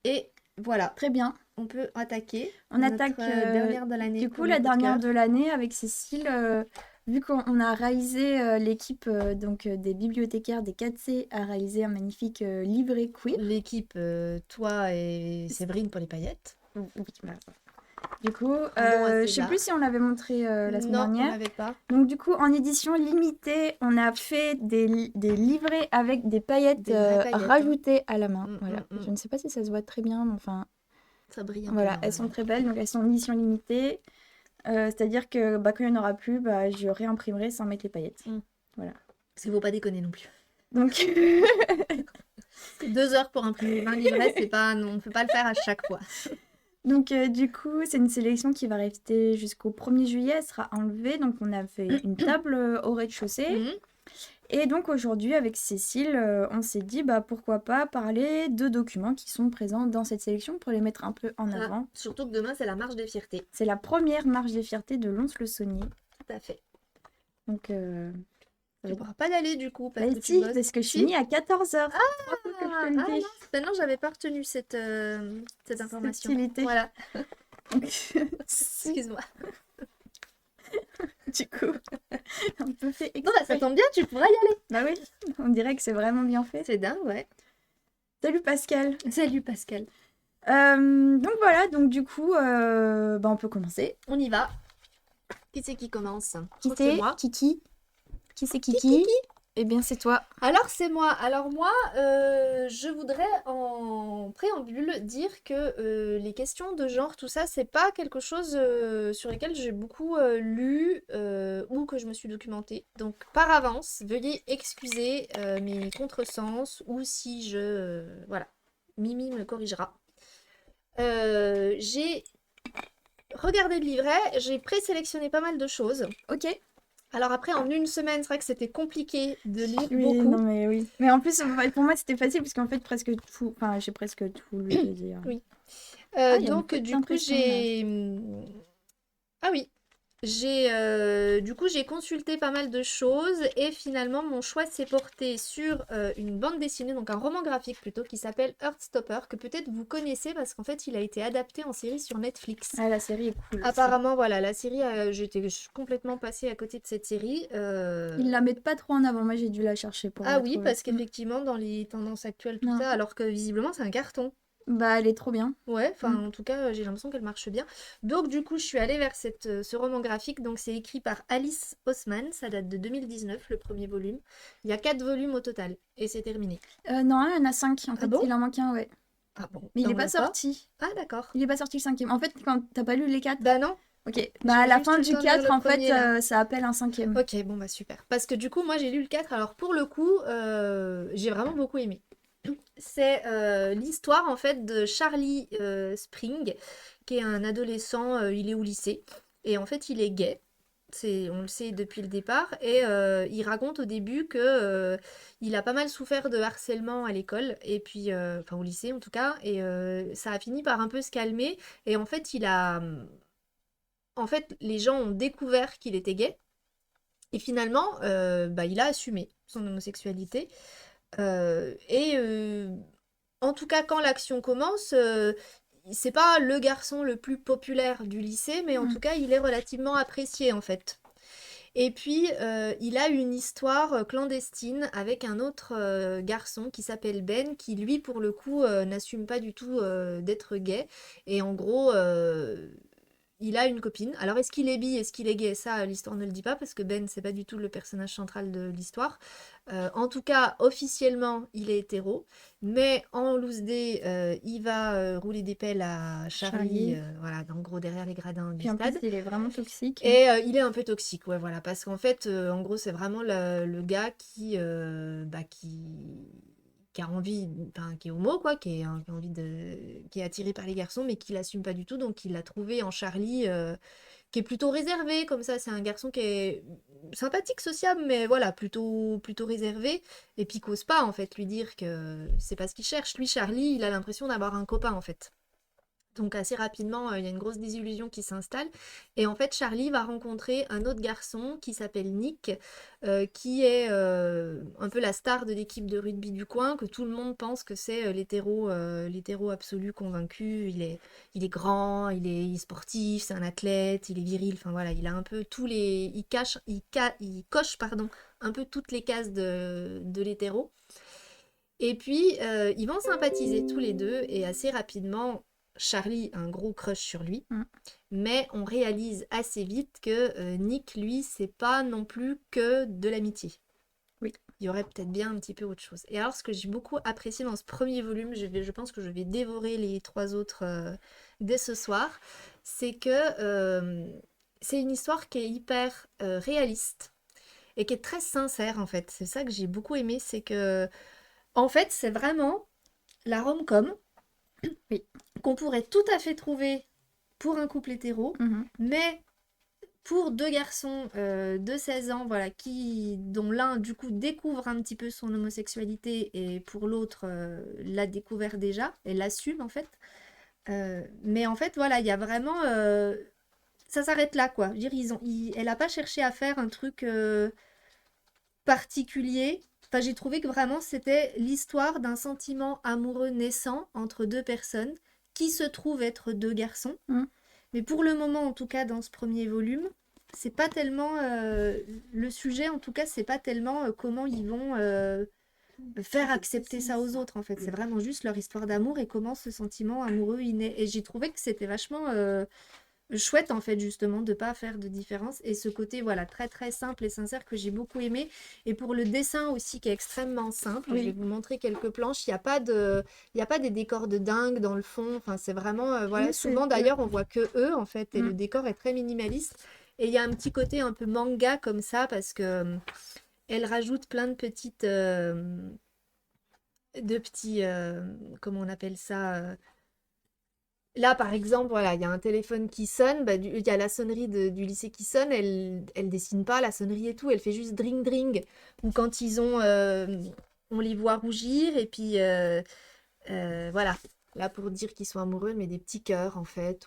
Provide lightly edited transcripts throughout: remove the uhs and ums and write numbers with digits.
Et voilà, Très bien. on peut attaquer On notre attaque dernière de l'année du pour coup le la coup de dernière cœur. de l'année avec Cécile. Vu qu'on a réalisé l'équipe des bibliothécaires des 4C a réalisé un magnifique livret queer. L'équipe, toi et Séverine pour les paillettes. Oui, voilà. Du coup, Rendons à je sais plus César. si on l'avait montré la semaine Non, on dernière. n'avait pas. Donc du coup, en édition limitée, on a fait des livrets avec des paillettes Des vraies paillettes, hein. rajoutées à la main. Voilà. Mm. Je ne sais pas si ça se voit très bien, mais enfin, Ça brille un peu voilà, elles sont normalement. très belles. Donc elles sont en édition limitée. C'est-à-dire que bah, quand il n'y en aura plus, bah, je réimprimerai sans mettre les paillettes. Mm. Voilà. Parce qu'il ne faut pas déconner non plus. Donc, C'est 2 heures pour imprimer 20 livrets, c'est pas, non, on ne peut pas le faire à chaque fois. donc du coup, c'est une sélection qui va rester jusqu'au 1er juillet. Elle sera enlevée. Donc, on a fait une table au rez-de-chaussée. Mhm. Et donc, aujourd'hui, avec Cécile, on s'est dit, bah, pourquoi pas parler de documents qui sont présents dans cette sélection pour les mettre un peu en Ah, avant. surtout que demain, c'est la marche des fiertés. C'est la première marche des fiertés de Lons-le-Saunier. Tout à fait. Donc, ça va Tu être... pourras pas y aller du coup parce Bah, que tu si, bosses. parce que je Si? finis à 14h. Trop que je te Ah, le ah dis. mince, ben non, j'avais pas retenu cette information. Subtilité. Voilà, Donc, si, excuse-moi. du coup, un peu fait Bon, bah, ça exprès. tombe bien, tu pourras y aller. Bah oui, on dirait que c'est vraiment bien fait. C'est dingue, ouais. Salut Pascal. Salut Pascal. Donc voilà, donc du coup, bah, on peut commencer. On y va. Qui c'est qui commence? Je Qui crois que c'est c'est moi. Kiki? Qui c'est Kiki. Kiki? Eh bien, c'est toi. Alors c'est moi. Alors moi, je voudrais en préambule dire que les questions de genre, tout ça, c'est pas quelque chose sur lesquels j'ai beaucoup lu ou que je me suis documentée. Donc par avance, veuillez excuser mes contresens ou si voilà, Mimi me corrigera. J'ai regardé le livret, j'ai présélectionné pas mal de choses. Ok. Alors après, en une semaine, c'est vrai que c'était compliqué de lire Oui, beaucoup. non mais oui. Mais en plus, pour moi, c'était facile parce qu'en fait, presque tout... Enfin, j'ai presque tout lu, je veux dire. Oui. Ah, il y a une Donc petite du coup impression là. j'ai ah oui, du coup j'ai consulté pas mal de choses et finalement mon choix s'est porté sur une bande dessinée, donc un roman graphique plutôt, qui s'appelle Heartstopper, que peut-être vous connaissez parce qu'en fait il a été adapté en série sur Netflix. Ah, la série est cool aussi. Apparemment voilà, la série, j'étais complètement passée à côté de cette série. Ils la mettent pas trop en avant. Moi, j'ai dû la chercher pour Ah la oui, trouver. parce qu'effectivement dans les tendances actuelles tout Non. ça, alors que visiblement c'est un carton. Bah, elle est trop bien. Ouais, enfin Mm. en tout cas j'ai l'impression qu'elle marche bien. Donc du coup je suis allée vers ce roman graphique, donc c'est écrit par Alice Oseman, ça date de 2019 le premier volume. Il y a 4 volumes au total et c'est terminé. Non, il y en a 5 en Ah fait. bon? Il en manque un, ouais. Ah bon, Mais il t'en est pas veux pas? sorti. Ah d'accord. Il est pas sorti le cinquième. En fait, quand t'as pas lu les 4. Bah non, Ok. Bah, à j'ai la juste fin eu le du temps de lire 4 le en fait, premier là. ça appelle un cinquième. Ok, bon bah super. Parce que du coup moi j'ai lu le 4, alors pour le coup j'ai vraiment beaucoup aimé. C'est l'histoire en fait de Charlie Spring, qui est un adolescent, il est au lycée, et en fait il est gay. On le sait depuis le départ, et il raconte au début que il a pas mal souffert de harcèlement à l'école, et puis, enfin au lycée en tout cas, et ça a fini par un peu se calmer, et en fait les gens ont découvert qu'il était gay, et finalement bah, il a assumé son homosexualité, et en tout cas, quand l'action commence, c'est pas le garçon le plus populaire du lycée, mais en Mm. tout cas, il est relativement apprécié en fait. Et puis, il a une histoire clandestine avec un autre garçon qui s'appelle Ben, qui lui, pour le coup, n'assume pas du tout d'être gay. Et en gros, il a une copine. Alors, est-ce qu'il est bi, est-ce qu'il est gay? Ça, l'histoire ne le dit pas, parce que Ben, c'est pas du tout le personnage central de l'histoire. En tout cas, officiellement, il est hétéro. Mais en loose day, il va rouler des pelles à Charlie, Charlie. voilà, en gros, derrière les gradins du Puis en plus, stade. il est vraiment toxique. Et il est un peu toxique, ouais, voilà, parce qu'en fait, en gros, c'est vraiment le gars bah, qui a envie, enfin, qui est homo, quoi, qui a envie qui est attiré par les garçons, mais qui l'assume pas du tout, donc il l'a trouvé en Charlie, qui est plutôt réservé, comme ça, c'est un garçon qui est sympathique, sociable, mais voilà, plutôt réservé, et puis qu'ose pas, en fait, lui dire que c'est pas ce qu'il cherche. Lui, Charlie, il a l'impression d'avoir un copain, en fait. Donc assez rapidement, il y a une grosse désillusion qui s'installe. Et en fait, Charlie va rencontrer un autre garçon qui s'appelle Nick, qui est un peu la star de l'équipe de rugby du coin, que tout le monde pense que c'est l'hétéro absolu convaincu. Il est grand, il est sportif, c'est un athlète, il est viril. Enfin voilà, il a un peu tous les, il coche pardon, un peu toutes les cases de l'hétéro. Et puis, ils vont sympathiser tous les deux et assez rapidement, Charlie a un gros crush sur lui, Mm. mais on réalise assez vite que Nick, lui, c'est pas non plus que de l'amitié. Oui. Il y aurait peut-être bien un petit peu autre chose. Et alors, ce que j'ai beaucoup apprécié dans ce premier volume, je pense que je vais dévorer les 3 autres dès ce soir, c'est que c'est une histoire qui est hyper réaliste et qui est très sincère en fait. C'est ça que j'ai beaucoup aimé, c'est que en fait, c'est vraiment la rom-com Oui. qu'on pourrait tout à fait trouver pour un couple hétéro, Mhm. mais pour deux garçons de 16 ans, voilà, dont l'un du coup découvre un petit peu son homosexualité et pour l'autre l'a découvert déjà et l'assume en fait. Mais en fait, voilà, il y a vraiment, ça s'arrête là quoi. Je veux dire, elle a pas cherché à faire un truc particulier. Enfin, j'ai trouvé que vraiment c'était l'histoire d'un sentiment amoureux naissant entre deux personnes qui se trouvent être deux garçons. Mm. Mais pour le moment, en tout cas, dans ce premier volume, c'est pas tellement le sujet, en tout cas, c'est pas tellement comment ils vont faire accepter ça aux autres, en fait. C'est vraiment juste leur histoire d'amour et comment ce sentiment amoureux il naît. Et j'ai trouvé que c'était vachement chouette en fait justement de pas faire de différence et ce côté voilà très très simple et sincère que j'ai beaucoup aimé et pour le dessin aussi qui est extrêmement simple, je vais Oui. vous montrer quelques planches, il y a pas des décors de dingue dans le fond, enfin c'est vraiment voilà Oui, souvent d'ailleurs on voit que eux en fait et le décor est très minimaliste et il y a un petit côté un peu manga comme ça parce que elle rajoute plein de petits comment on appelle ça là, par exemple, voilà, il y a un téléphone qui sonne, bah, il y a la sonnerie du lycée qui sonne, elle dessine pas la sonnerie et tout, elle fait juste dring dring. Ou quand on les voit rougir et puis voilà, là pour dire qu'ils sont amoureux, mais des petits cœurs en fait.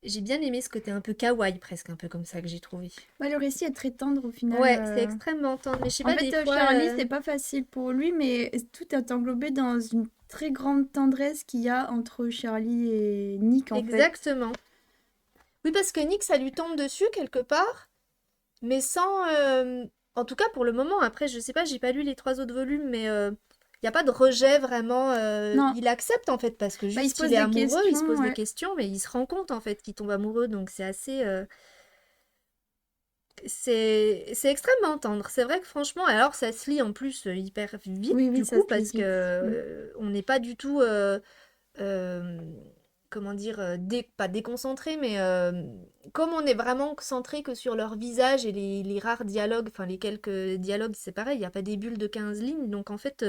J'ai bien aimé ce côté un peu kawaii presque, un peu comme ça que j'ai trouvé. Bah, le récit est très tendre au final. Ouais, c'est extrêmement tendre, mais je sais En pas fait, des fois. Charlie, c'est pas facile pour lui, mais tout est englobé dans une très grande tendresse qu'il y a entre Charlie et Nick, en fait. Exactement. Oui, parce que Nick, ça lui tombe dessus quelque part. Mais sans. En tout cas, pour le moment, après, je sais pas, j'ai pas lu les 3 autres volumes, mais il n'y a pas de rejet vraiment. Non, Il accepte en fait, parce que bah, il se juste il pose est des amoureux, il se questions, pose des ouais. questions, mais il se rend compte en fait qu'il tombe amoureux, donc c'est assez. C'est extrêmement tendre. C'est vrai que franchement, alors ça se lit en plus hyper vite Oui, oui, du ça coup, se lit parce que vite. on n'est pas du tout. euh, comment dire, pas déconcentré, mais comme on est vraiment centré que sur leur visage et les rares dialogues, enfin les quelques dialogues, c'est pareil, il n'y a pas des bulles de 15 lignes, donc en fait,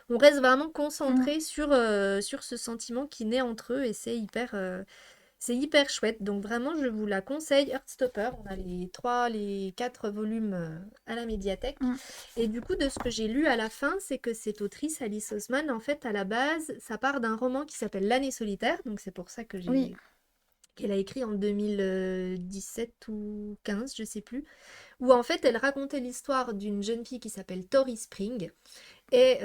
on reste vraiment Mm. concentré sur ce sentiment qui naît entre eux et c'est hyper chouette. Donc vraiment, je vous la conseille, Heartstopper. On a les 4 volumes à la médiathèque. Mm. Et du coup, de ce que j'ai lu à la fin, c'est que cette autrice, Alice Oseman, en fait, à la base, ça part d'un roman qui s'appelle L'année solitaire. Donc c'est pour ça que Oui. qu'elle a écrit en 2017 ou 15, je sais plus, où en fait elle racontait l'histoire d'une jeune fille qui s'appelle Tori Spring. Et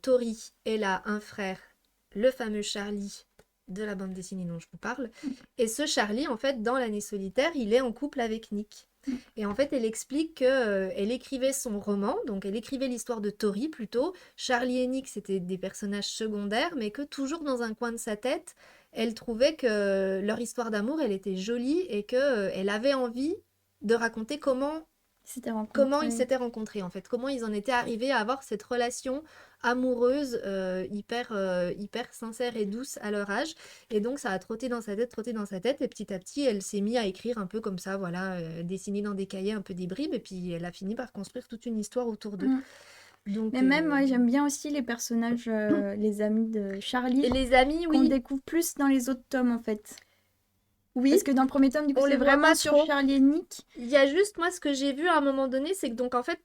Tori, elle a un frère, le fameux Charlie de la bande dessinée dont je vous parle. Et ce Charlie, en fait, dans l'année solitaire, il est en couple avec Nick. Mm. Et en fait, elle explique que elle écrivait son roman, donc elle écrivait l'histoire de Tori plutôt. Charlie et Nick, c'était des personnages secondaires, mais que toujours dans un coin de sa tête, elle trouvait que leur histoire d'amour, elle était jolie et que elle avait envie de raconter C'était comment ils rencontré. s'étaient rencontrés en fait, comment ils en étaient arrivés à avoir cette relation amoureuse hyper sincère et douce à leur âge. Et donc ça a trotté dans sa tête, et petit à petit elle s'est mise à écrire un peu comme ça, voilà, dessiner dans des cahiers un peu des bribes, et puis elle a fini par construire toute une histoire autour d'eux. Mm. Donc, Mais même, moi, j'aime bien aussi les personnages, les amis de et Charlie, les amis, qu'on oui, découvre plus dans les autres tomes, en fait. Oui, Est-ce parce que dans le premier tome, du coup, on c'est les voit vraiment pas sur trop? Charlie et Nick. Il y a juste, moi, ce que j'ai vu à un moment donné, c'est que donc en fait,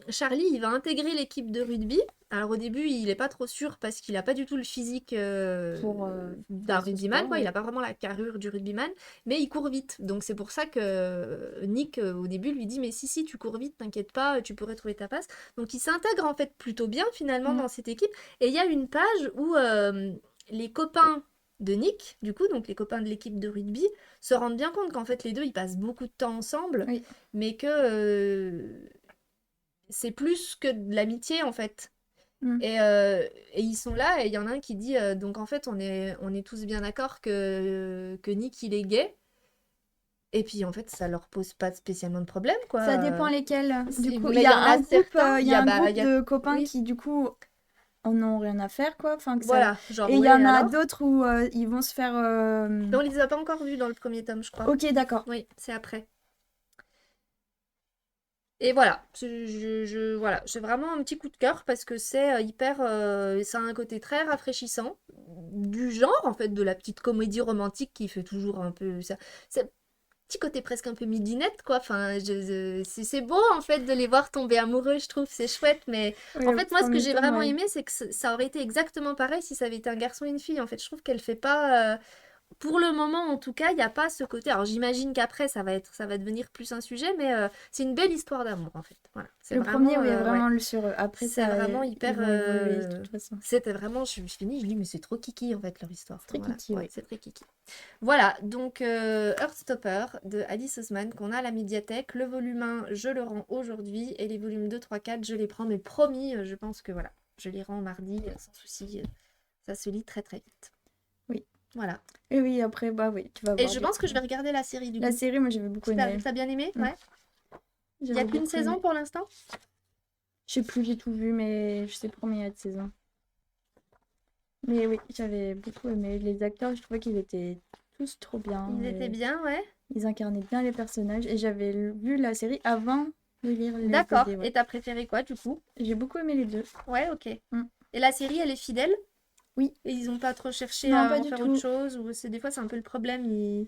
Charlie, il va intégrer l'équipe de rugby. Alors au début, il est pas trop sûr parce qu'il a pas du tout le physique Pour d'un faire ce rugbyman, sport, quoi. Il ouais. a pas vraiment la carrure du rugbyman, mais il court vite. Donc c'est pour ça que Nick, au début, lui dit, mais si, tu cours vite, t'inquiète pas, tu pourrais trouver ta place. Donc il s'intègre en fait plutôt bien finalement Mm. dans cette équipe. Et il y a une page où les copains de Nick, du coup, donc les copains de l'équipe de rugby, se rendent bien compte qu'en fait les deux ils passent beaucoup de temps ensemble, Oui. mais que c'est plus que de l'amitié en fait. Mm. Et ils sont là et il y en a un qui dit donc en fait on est tous bien d'accord que Nick il est gay. Et puis en fait ça leur pose pas spécialement de problème Ça dépend quoi. lesquels. Du coup, Mais il y en a certains, il y a un groupe il y a de copains oui qui, du coup, en ont rien à faire, quoi. Enfin, que ça... voilà genre Et il y ouais en a alors. d'autres où ils vont se faire... Mais on les a pas encore vus dans le premier tome je crois. Ok, d'accord. Oui c'est après. Et voilà, voilà, j'ai vraiment un petit coup de cœur parce que c'est hyper, ça a un côté très rafraîchissant, du genre en fait de la petite comédie romantique qui fait toujours un peu ça, c'est un petit côté presque un peu midinette quoi. Enfin, c'est beau en fait de les voir tomber amoureux, je trouve, c'est chouette. Mais Oui, en le fait, moi, ce que premier j'ai tome, vraiment ouais. aimé, c'est que ça aurait été exactement pareil si ça avait été un garçon et une fille. En fait, je trouve qu'elle fait pas. Pour le moment, en tout cas, il n'y a pas ce côté. Alors, j'imagine qu'après, ça va devenir plus un sujet, mais c'est une belle histoire d'amour, en fait. Voilà. C'est Le premier, vraiment, oui, est ouais. vraiment le sur eux. Après, C'est ça, vraiment ils hyper. vont évoluer, de toute façon. C'était vraiment. Je finis, je dis, mais c'est trop kiki, en fait, leur histoire. C'est très Voilà. kiki, Ouais, oui. c'est très kiki. Voilà. Donc, Heartstopper de Alice Oseman, qu'on a à la médiathèque. Le volume 1, je le rends aujourd'hui. Et les volumes 2, 3, 4, je les prends. Mais promis, je pense que voilà. Je les rends mardi, sans souci. Ça se lit très, très vite. Oui. Voilà. Et oui, après, bah oui, tu vas Et voir je du pense coup. que je vais regarder la série du La coup. série, moi, j'avais beaucoup aimé. T'as bien aimé? Mm. Ouais. Il n'y a J'avais qu'une beaucoup aimé. saison pour l'instant? Je sais plus, j'ai tout vu, mais je sais pas combien il y a de saisons. Mais oui, j'avais beaucoup aimé. Les acteurs, je trouvais qu'ils étaient tous trop bien. Ils étaient bien, ouais. Ils incarnaient bien les personnages. Et j'avais vu la série avant de lire les D'accord. BD, ouais. Et t'as préféré quoi du coup? J'ai beaucoup aimé les deux. Ouais, ok. Mm. Et la série, elle est fidèle? Oui. Et ils ont pas trop cherché Non, à pas en du faire autre tout. chose? Ou c'est des fois c'est un peu le problème.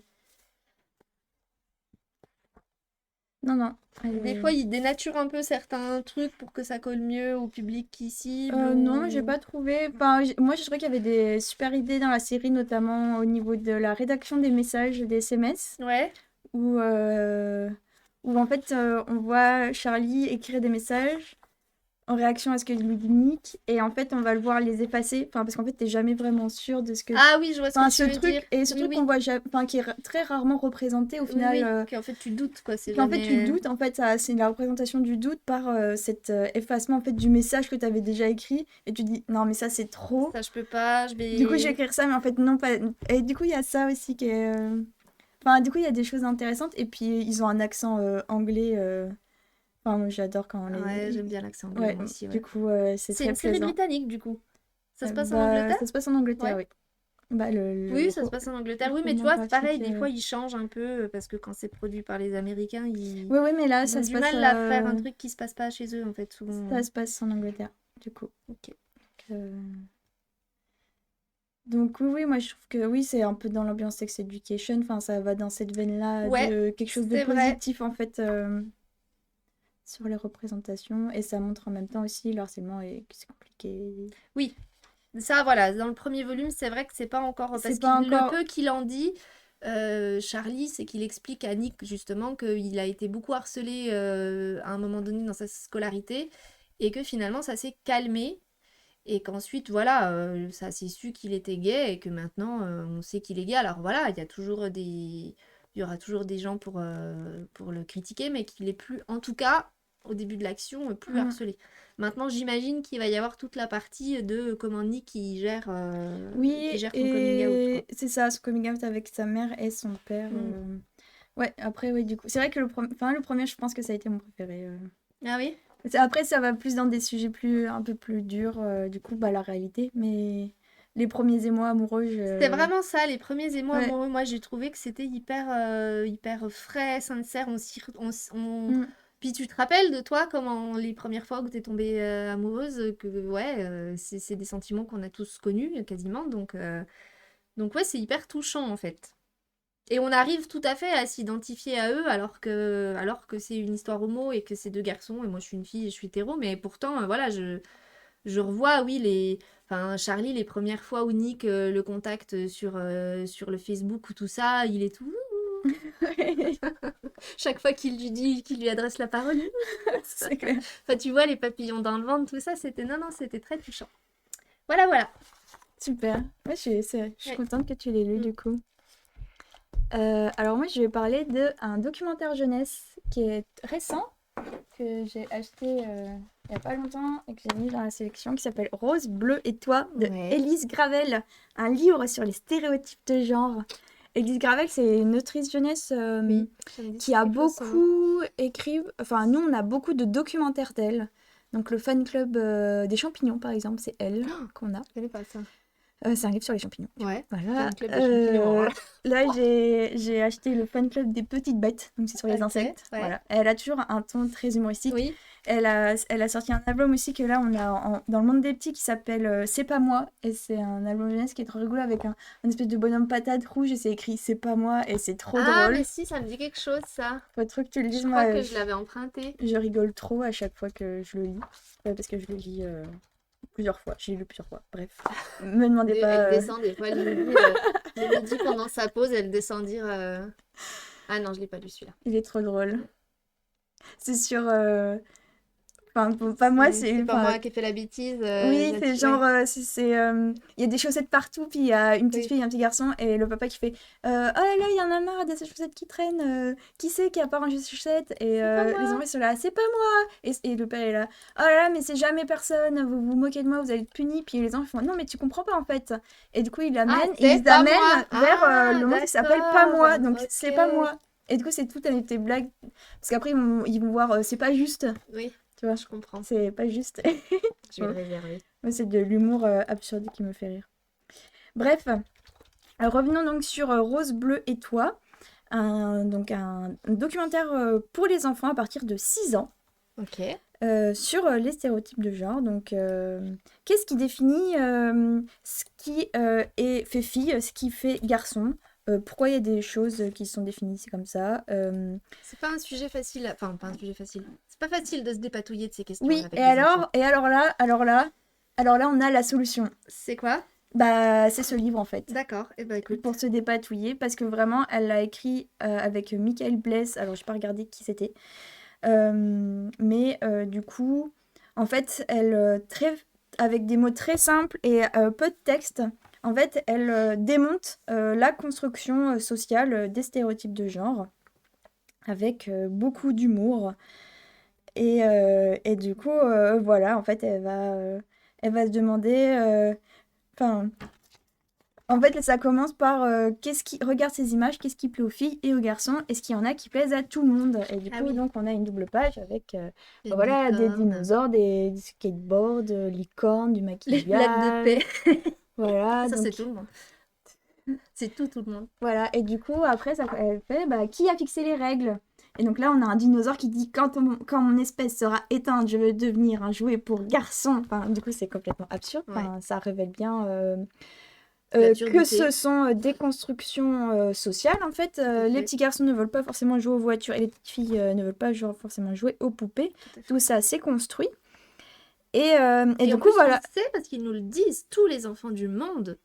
Non, non. Des fois ils dénaturent un peu certains trucs pour que ça colle mieux au public qui cible Non, j'ai ou... pas trouvé. Enfin, moi, je trouvais qu'il y avait des super idées dans la série, notamment au niveau de la rédaction des messages, des SMS, Ouais. où en fait, on voit Charlie écrire des messages en réaction à ce que lui dit Nick, et en fait, on va le voir les effacer, enfin, parce qu'en fait, t'es jamais vraiment sûr de ce que. Ah oui, je vois ce Enfin, que tu veux dire. ce Oui, truc qu'on oui. voit, enfin, qui est très rarement représenté au Oui, final. oui. Qu'en fait tu doutes quoi, c'est Puis en fait, tu jamais... doutes, en fait, c'est la représentation du doute par cet effacement en fait, du message que tu avais déjà écrit. Et tu dis, non, mais ça, c'est trop. Ça je peux pas, je Du coup, je vais vais... écrire ça, mais en fait, non, pas. Et du coup, il y a ça aussi qui est. Enfin, du coup, il y a des choses intéressantes. Et puis, ils ont un accent anglais. Enfin, moi, j'adore quand Ouais, les. j'aime bien l'accent anglais Ouais, moi aussi, du ouais. coup, c'est C'est très une série plaisant. britannique du coup. Ça se passe en Bah, Angleterre? ça se passe en Angleterre, Ouais. oui. Bah, Oui, ça se passe en Angleterre. le Oui, mais tu roman vois, c'est pareil, graphique. des fois ils changent un peu parce que quand c'est produit par les Américains, Oui, oui, mais là, ils ont du mal à faire un truc qui se passe pas chez eux en fait, souvent. ça se passe en Angleterre, du coup. Ok. Euh, Donc oui, oui, moi je trouve que oui, c'est un peu dans l'ambiance Sex Education, enfin ça va dans cette veine-là Ouais, de quelque chose de c'est vrai. positif en fait sur les représentations et ça montre en même temps aussi le harcèlement et que c'est compliqué. Oui, ça voilà, dans le premier volume, c'est vrai que c'est pas encore parce C'est pas qu'il le encore... peu qu'il en dit, Charlie, c'est qu'il explique à Nick justement qu'il a été beaucoup harcelé à un moment donné dans sa scolarité et que finalement ça s'est calmé. Et qu'ensuite, voilà, ça s'est su qu'il était gay et que maintenant, on sait qu'il est gay. Alors voilà, il y aura toujours des gens pour le critiquer, mais qu'il est plus, en tout cas, au début de l'action, plus harcelé. Maintenant, j'imagine qu'il va y avoir toute la partie de comment Nick Oui, il gère son coming out, quoi. et c'est ça, ce coming out avec sa mère et son père. Ouais, après, oui, du coup. C'est vrai que le premier, je pense que ça a été mon préféré. Ah oui? Après, ça va plus dans des sujets un peu plus durs, du coup, bah, la réalité. Mais les premiers émois amoureux, C'était vraiment ça, les premiers émois Ouais. amoureux. Moi, j'ai trouvé que c'était hyper frais, sincère. Mm. Puis tu te rappelles de toi, comment les premières fois où t'es tombée amoureuse, que ouais, c'est des sentiments qu'on a tous connus quasiment. Donc ouais, c'est hyper touchant en fait. Et on arrive tout à fait à s'identifier à eux alors que c'est une histoire homo et que c'est deux garçons et moi je suis une fille et je suis hétéro, mais pourtant voilà, je revois, oui, enfin, Charlie, les premières fois où Nick le contacte sur le Facebook ou tout ça, il est tout. Chaque fois qu'il lui dit, qu'il lui adresse la parole. C'est clair. Enfin, tu vois, les papillons dans le ventre, tout ça, c'était. Non, non, c'était très touchant. Voilà, voilà. Super. Ouais, je suis Ouais. contente que tu l'aies lu du coup. Alors moi, je vais parler d'un documentaire jeunesse qui est récent, que j'ai acheté il n'y a pas longtemps et que j'ai mis dans la sélection, qui s'appelle Rose, Bleu et Toi de Ouais. Élise Gravel, un livre sur les stéréotypes de genre. Élise Gravel, c'est une autrice jeunesse Oui, ça me dit qui a quelque chose, son nom. beaucoup écrit, enfin nous on a beaucoup de documentaires d'elle. Donc le fan club des champignons par exemple, c'est elle qu'on a. Je connais pas ça. C'est un livre sur les champignons. Ouais. Voilà. Fan club des champignons. Là, j'ai acheté le fan club des petites bêtes, donc c'est sur les Ok, insectes. ouais. Voilà. Elle a toujours un ton très humoristique. Oui. Elle a sorti un album aussi que là, on a dans le monde des petits qui s'appelle C'est pas moi. Et c'est un album jeunesse qui est trop rigolo avec un espèce de bonhomme patate rouge et c'est écrit C'est pas moi et c'est trop Ah, drôle. mais si, ça me dit quelque chose, ça. Faut trop que tu le Je dises. crois Moi, que je l'avais emprunté. je rigole trop à chaque fois que je le lis. Parce que je le lis plusieurs fois. J'ai lu plusieurs fois. Bref. Me demandez pas. Elle descend des fois le midi pendant sa pause, elle descend dire. Ah non, je l'ai pas lu celui-là. Il est trop drôle. C'est sur. Enfin, pas moi, c'est. pas moi qui ai fait la bêtise. Oui, c'est genre. ouais. Il y a des chaussettes partout, puis il y a une petite Oui. fille et un petit garçon, et le papa qui fait Oh là là, il y en a marre de ces chaussettes qui traînent. Qui c'est qui a pas rangé ses chaussettes? Et pas les moi. enfants ils sont là, c'est pas moi! Et le père est là, oh là là, mais c'est jamais personne, vous vous moquez de moi, vous allez être punis. Puis les enfants font, non, mais tu comprends pas en fait. Et du coup, il Ah, ils c'est les pas amènent moi. vers Ah, le monde qui s'appelle Pas moi, d'accord. donc c'est pas Ok. moi. Et du coup, c'est tout avec tes blagues. Parce qu'après, ils vont voir, c'est pas juste. Oui, Tu vois, je comprends. c'est pas juste. Je vais le réserver. Moi, c'est de l'humour absurde qui me fait rire. Bref, revenons donc sur Rose, Bleu et Toi. Donc un documentaire pour les enfants à partir de 6 ans. Ok. Sur les stéréotypes de genre. Donc, qu'est-ce qui définit ce qui fait fille, ce qui fait garçon? Pourquoi il y a des choses qui sont définies comme ça? C'est pas un sujet facile. Enfin, pas un sujet facile. C'est pas facile de se dépatouiller de ces questions Oui, avec et les alors, enfants. et alors là, on a la solution. C'est quoi? Bah, c'est ce livre en fait. D'accord. Eh ben écoute. Pour se dépatouiller, parce que vraiment, elle l'a écrit avec Michael Bless. Alors, j'ai pas regardé qui c'était. Mais du coup, en fait, avec des mots très simples et peu de texte, en fait, elle démonte la construction sociale des stéréotypes de genre avec beaucoup d'humour. Et du coup, voilà, en fait, elle va se demander. Enfin, en fait, ça commence par regarde ces images, qu'est-ce qui plaît aux filles et aux garçons, est-ce qu'il y en a qui plaisent à tout le monde? Et du Ah coup, oui. donc, on a une double page avec Les voilà, des licornes. dinosaures, des skateboards, licornes, du Les blagues de maquillage. paix. Voilà, Ça, donc c'est tout le monde. C'est tout le monde. voilà. Et du coup, après, elle fait bah, qui a fixé les règles? Et donc là, on a un dinosaure qui dit quand mon espèce sera éteinte, je veux devenir un jouet pour garçon. Enfin, du coup, c'est complètement absurde. Enfin, ça révèle bien. Que L'absurdité. ce sont des constructions sociales en fait. Les fait. petits garçons ne veulent pas forcément jouer aux voitures et les petites filles ne veulent pas forcément jouer aux poupées. Tout à fait. Tout ça c'est construit. Et du en coup plus, voilà. on le sait parce qu'ils nous le disent, tous les enfants du monde,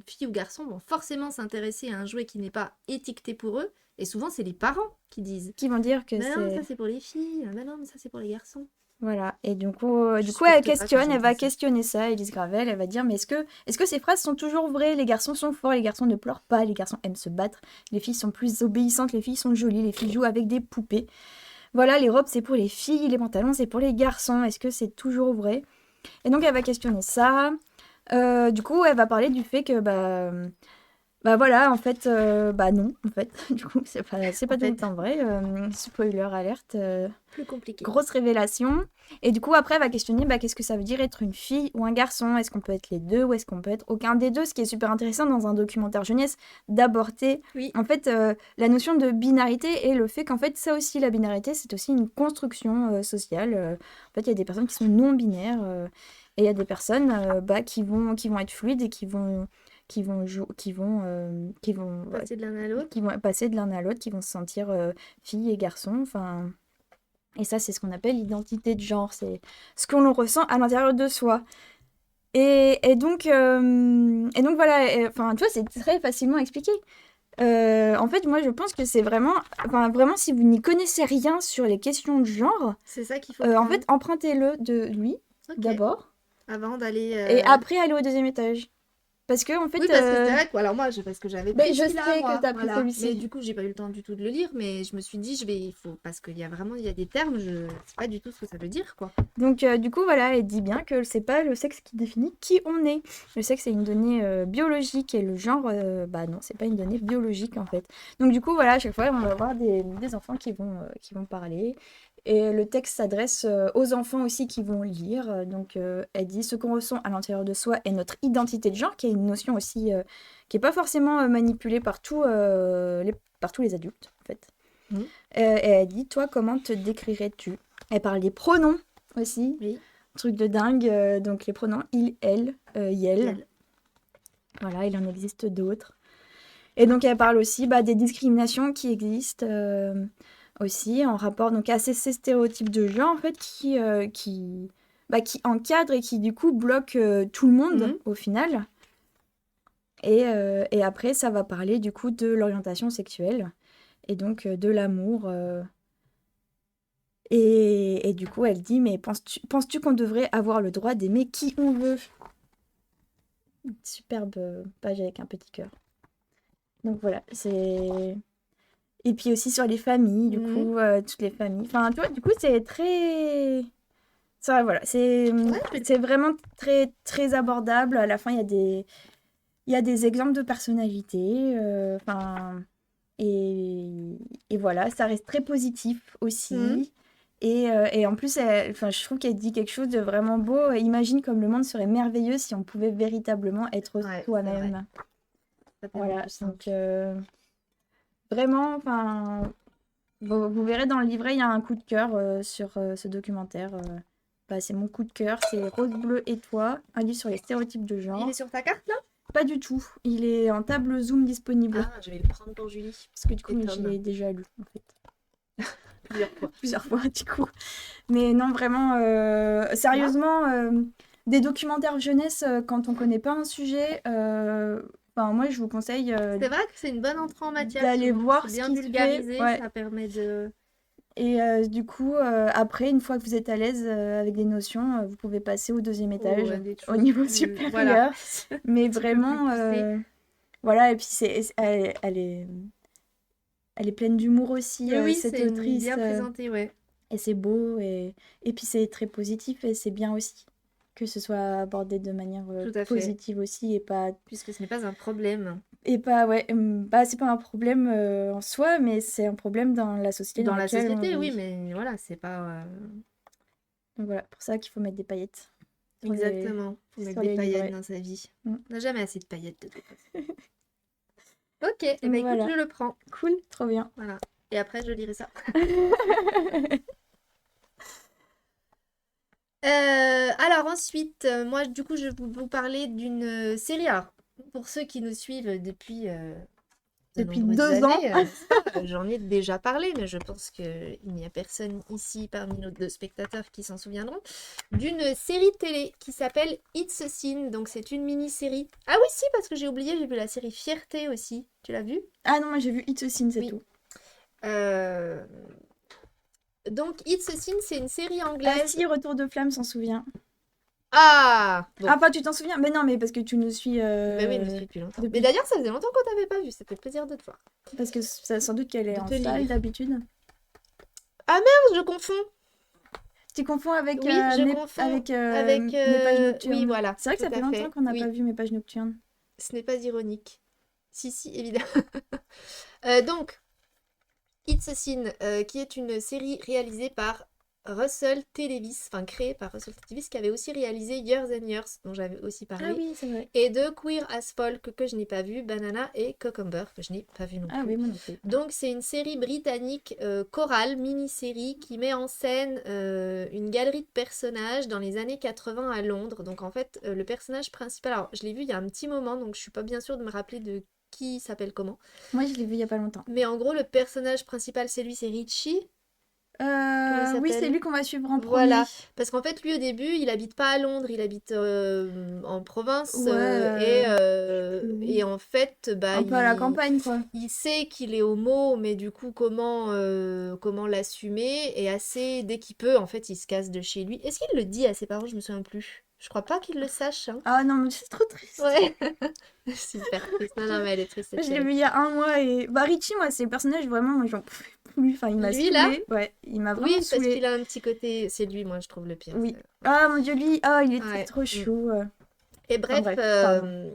filles ou garçons, vont forcément s'intéresser à un jouet qui n'est pas étiqueté pour eux. Et souvent, c'est les parents qui disent. Qui vont dire que Mais non, c'est ça c'est pour les filles. Mais non, mais ça c'est pour les garçons. voilà. Et du coup elle supporte pas va ça. questionner ça, Élise Gravel, elle va dire mais est-ce que ces phrases sont toujours vraies? Les garçons sont forts, les garçons ne pleurent pas, les garçons aiment se battre, les filles sont plus obéissantes, les filles sont jolies, les filles jouent avec des poupées. Voilà, les robes c'est pour les filles, les pantalons c'est pour les garçons. Est-ce que c'est toujours vrai? Et donc elle va questionner ça. Du coup, elle va parler du fait que bah voilà, en fait, bah non, en fait, du coup, c'est pas tout le temps vrai. Spoiler alerte, Plus compliqué. grosse révélation. Et du coup, après, elle va questionner bah, qu'est-ce que ça veut dire être une fille ou un garçon? Est-ce qu'on peut être les deux ou est-ce qu'on peut être aucun des deux? Ce qui est super intéressant dans un documentaire jeunesse, d'aborder Oui. en fait la notion de binarité et le fait qu'en fait, ça aussi, la binarité, c'est aussi une construction sociale. En fait, il y a des personnes qui sont non binaires et il y a des personnes qui vont être fluides et qui vont ouais, Passer de l'un à l'autre. qui vont passer de l'un à l'autre, qui vont se sentir fille et garçon. Enfin, et ça, c'est ce qu'on appelle l'identité de genre. C'est ce qu'on ressent à l'intérieur de soi. Et donc voilà, enfin, tu vois, c'est très facilement expliqué. En fait, moi, je pense que c'est vraiment, enfin, vraiment, si vous n'y connaissez rien sur les questions de genre, C'est ça qu'il faut en prendre. fait, empruntez-le de lui, Ok. d'abord, Avant d'aller. et après, allez au deuxième étage. Parce que, en fait, Oui, parce que c'est vrai que alors moi, parce que j'avais pris je celui-là, sais moi, que t'as pris voilà. Mais celui-ci. du coup, j'ai pas eu le temps du tout de le lire, mais je me suis dit, il faut, parce qu'il y a vraiment, il y a des termes, je sais pas du tout ce que ça veut dire, quoi. Donc, du coup, voilà, elle dit bien que c'est pas le sexe qui définit qui on est. Le sexe, c'est une donnée biologique et le genre, bah non, c'est pas une donnée biologique en fait. Donc, du coup, voilà, à chaque fois, on va avoir des enfants qui vont parler. Et le texte s'adresse aux enfants aussi qui vont lire. Donc, elle dit ce qu'on ressent à l'intérieur de soi est notre identité de genre, qui est une notion aussi qui est pas forcément manipulée par par tous les adultes en fait. Mhm. Et elle dit toi, comment te décrirais-tu? Elle parle des pronoms aussi. Oui. Truc de dingue. Donc les pronoms il, elle, yel. Yel. Voilà, il en existe d'autres. Et donc elle parle aussi des discriminations qui existent aussi en rapport donc à ces stéréotypes de genre en fait qui encadrent et qui du coup bloquent tout le monde Mhm. au final. Et après ça va parler du coup de l'orientation sexuelle et donc de l'amour. Et du coup, elle dit, mais penses-tu qu'on devrait avoir le droit d'aimer qui on veut? Une superbe page avec un petit cœur. Donc voilà, c'est... Et puis aussi sur les familles, du Mhm. coup, toutes les familles. Enfin, tu vois, du coup, c'est très... Ça, voilà, c'est Ouais, c'est vraiment très, très abordable. À la fin, il y a des exemples de personnalités. Enfin... et voilà, ça reste très positif aussi. Mhm. Et en plus, enfin, je trouve qu'elle dit quelque chose de vraiment beau. Imagine comme le monde serait merveilleux si on pouvait véritablement être Ouais, c'est vrai. soi-même. Ça permet Voilà, plus simple. donc vraiment, enfin, vous verrez dans le livret, il y a un coup de cœur sur ce documentaire. C'est mon coup de cœur, c'est Rose Bleue et toi, un livre sur les stéréotypes de Il genre. est sur ta carte, là? Pas du tout, il est en table Zoom disponible. Ah, je vais le prendre pour Julie. Parce que du coup, Et je Tom. l'ai déjà lu, en fait. Plusieurs fois. Plusieurs fois, du coup. Mais non, vraiment, sérieusement, des documentaires jeunesse, quand on connaît pas un sujet, moi, je vous conseille C'est vrai que c'est une bonne entrée en matière, d'aller souvent. voir C'est ce bien qui se fait. vulgarisé, Ouais. ça permet de... Et du coup, après, une fois que vous êtes à l'aise avec des notions, vous pouvez passer au deuxième étage, des au choses niveau plus- supérieur. Voilà. Mais Un petit peu plus vraiment, poussé. voilà, et puis elle est pleine d'humour aussi, Oui, cette c'est autrice. bien présenté, ouais. Et c'est beau, et puis c'est très positif, et c'est bien aussi que ce soit abordé de manière Tout à fait. positive aussi, Puisque ce n'est pas un problème ouais, c'est pas un problème en soi, mais c'est un problème dans la société dans dans la laquelle on société, oui, vit. mais voilà, c'est pas... Donc voilà, pour ça qu'il faut mettre des paillettes sur Exactement. Faut mettre sur des les paillettes livrets. dans sa vie. Mm. On n'a jamais assez de paillettes, de toute façon. Ok, et Donc écoute, voilà. je le prends. Cool, trop bien. Voilà. Et après, je lirai ça. Alors ensuite, moi du coup je vais vous parler d'une série. Alors, pour ceux qui nous suivent depuis de Depuis nombreuses 2 ans. années, j'en ai déjà parlé, mais je pense qu'il n'y a personne ici parmi nos deux spectateurs qui s'en souviendront, d'une série télé qui s'appelle It's a Sin. Donc c'est une mini-série. Ah oui, si, parce que j'ai oublié, j'ai vu la série Fierté aussi. Tu l'as vue? Ah non, moi j'ai vu It's a Sin, c'est Oui. tout. Donc It's a Sin, c'est une série Ah anglaise. si, Retour de Flamme s'en souvient. Ah bon. Ah, enfin, tu t'en souviens? Mais non, mais parce que tu nous suis. Mais oui, je me suis depuis longtemps. depuis- Mais d'ailleurs, ça faisait longtemps qu'on t'avait pas vu, ça fait plaisir de te voir. Parce que sans doute qu'elle est De en te salle lire. d'habitude. Je confonds. Tu confonds avec, Oui, je confonds avec avec... Mes pages nocturnes. Oui, voilà. C'est vrai que tout ça fait à longtemps fait. qu'on n'a Oui, pas vu Mes pages nocturnes. ce n'est pas ironique. Si, si, évidemment. Donc, It's a Sin, qui est une série réalisée par Russell T. Davies, enfin créé par Russell T. Davies, qui avait aussi réalisé Years and Years, dont j'avais aussi Ah parlé, oui, c'est vrai. et de Queer as Folk, que je n'ai pas vu, Banana et Cucumber, que je n'ai pas vu non Ah plus. oui, moi non plus. Donc c'est une série britannique chorale, mini-série, qui met en scène une galerie de personnages dans les années 80 à Londres. Donc en fait, le personnage principal, alors je l'ai vu il y a un petit moment, donc je suis pas bien sûre de me rappeler de qui s'appelle comment. Moi, je l'ai vu il y a pas longtemps. Mais en gros, le personnage principal, c'est lui, c'est Richie. Comment il Oui, c'est s'appelle? lui qu'on va suivre en premier. Voilà, parce qu'en fait, lui au début, il habite pas à Londres, il habite en province Ouais, et en fait, bah un peu à la campagne, quoi. il sait qu'il est homo, mais du coup, comment l'assumer? Et assez, dès qu'il peut, en fait, il se casse de chez lui. Est-ce qu'il le dit à ses parents? Je me souviens plus. Je crois pas qu'il le sache, hein. Ah non, mais c'est trop triste. Ouais, super triste. Non, non, mais elle est triste, cette Je l'ai série. vu il y a un mois et... Bah, Richie, moi, c'est le personnage, vraiment, moi, j'en pouvais plus. Enfin, il m'a Lui, là? saoulée. Ouais, il m'a vraiment Oui, parce saoulée. qu'il a un petit côté. C'est lui, moi, je trouve le pire. Oui. Ah, mon Dieu, lui, ah, il était Ouais. trop chou. Et Enfin, bref, bref, pardon.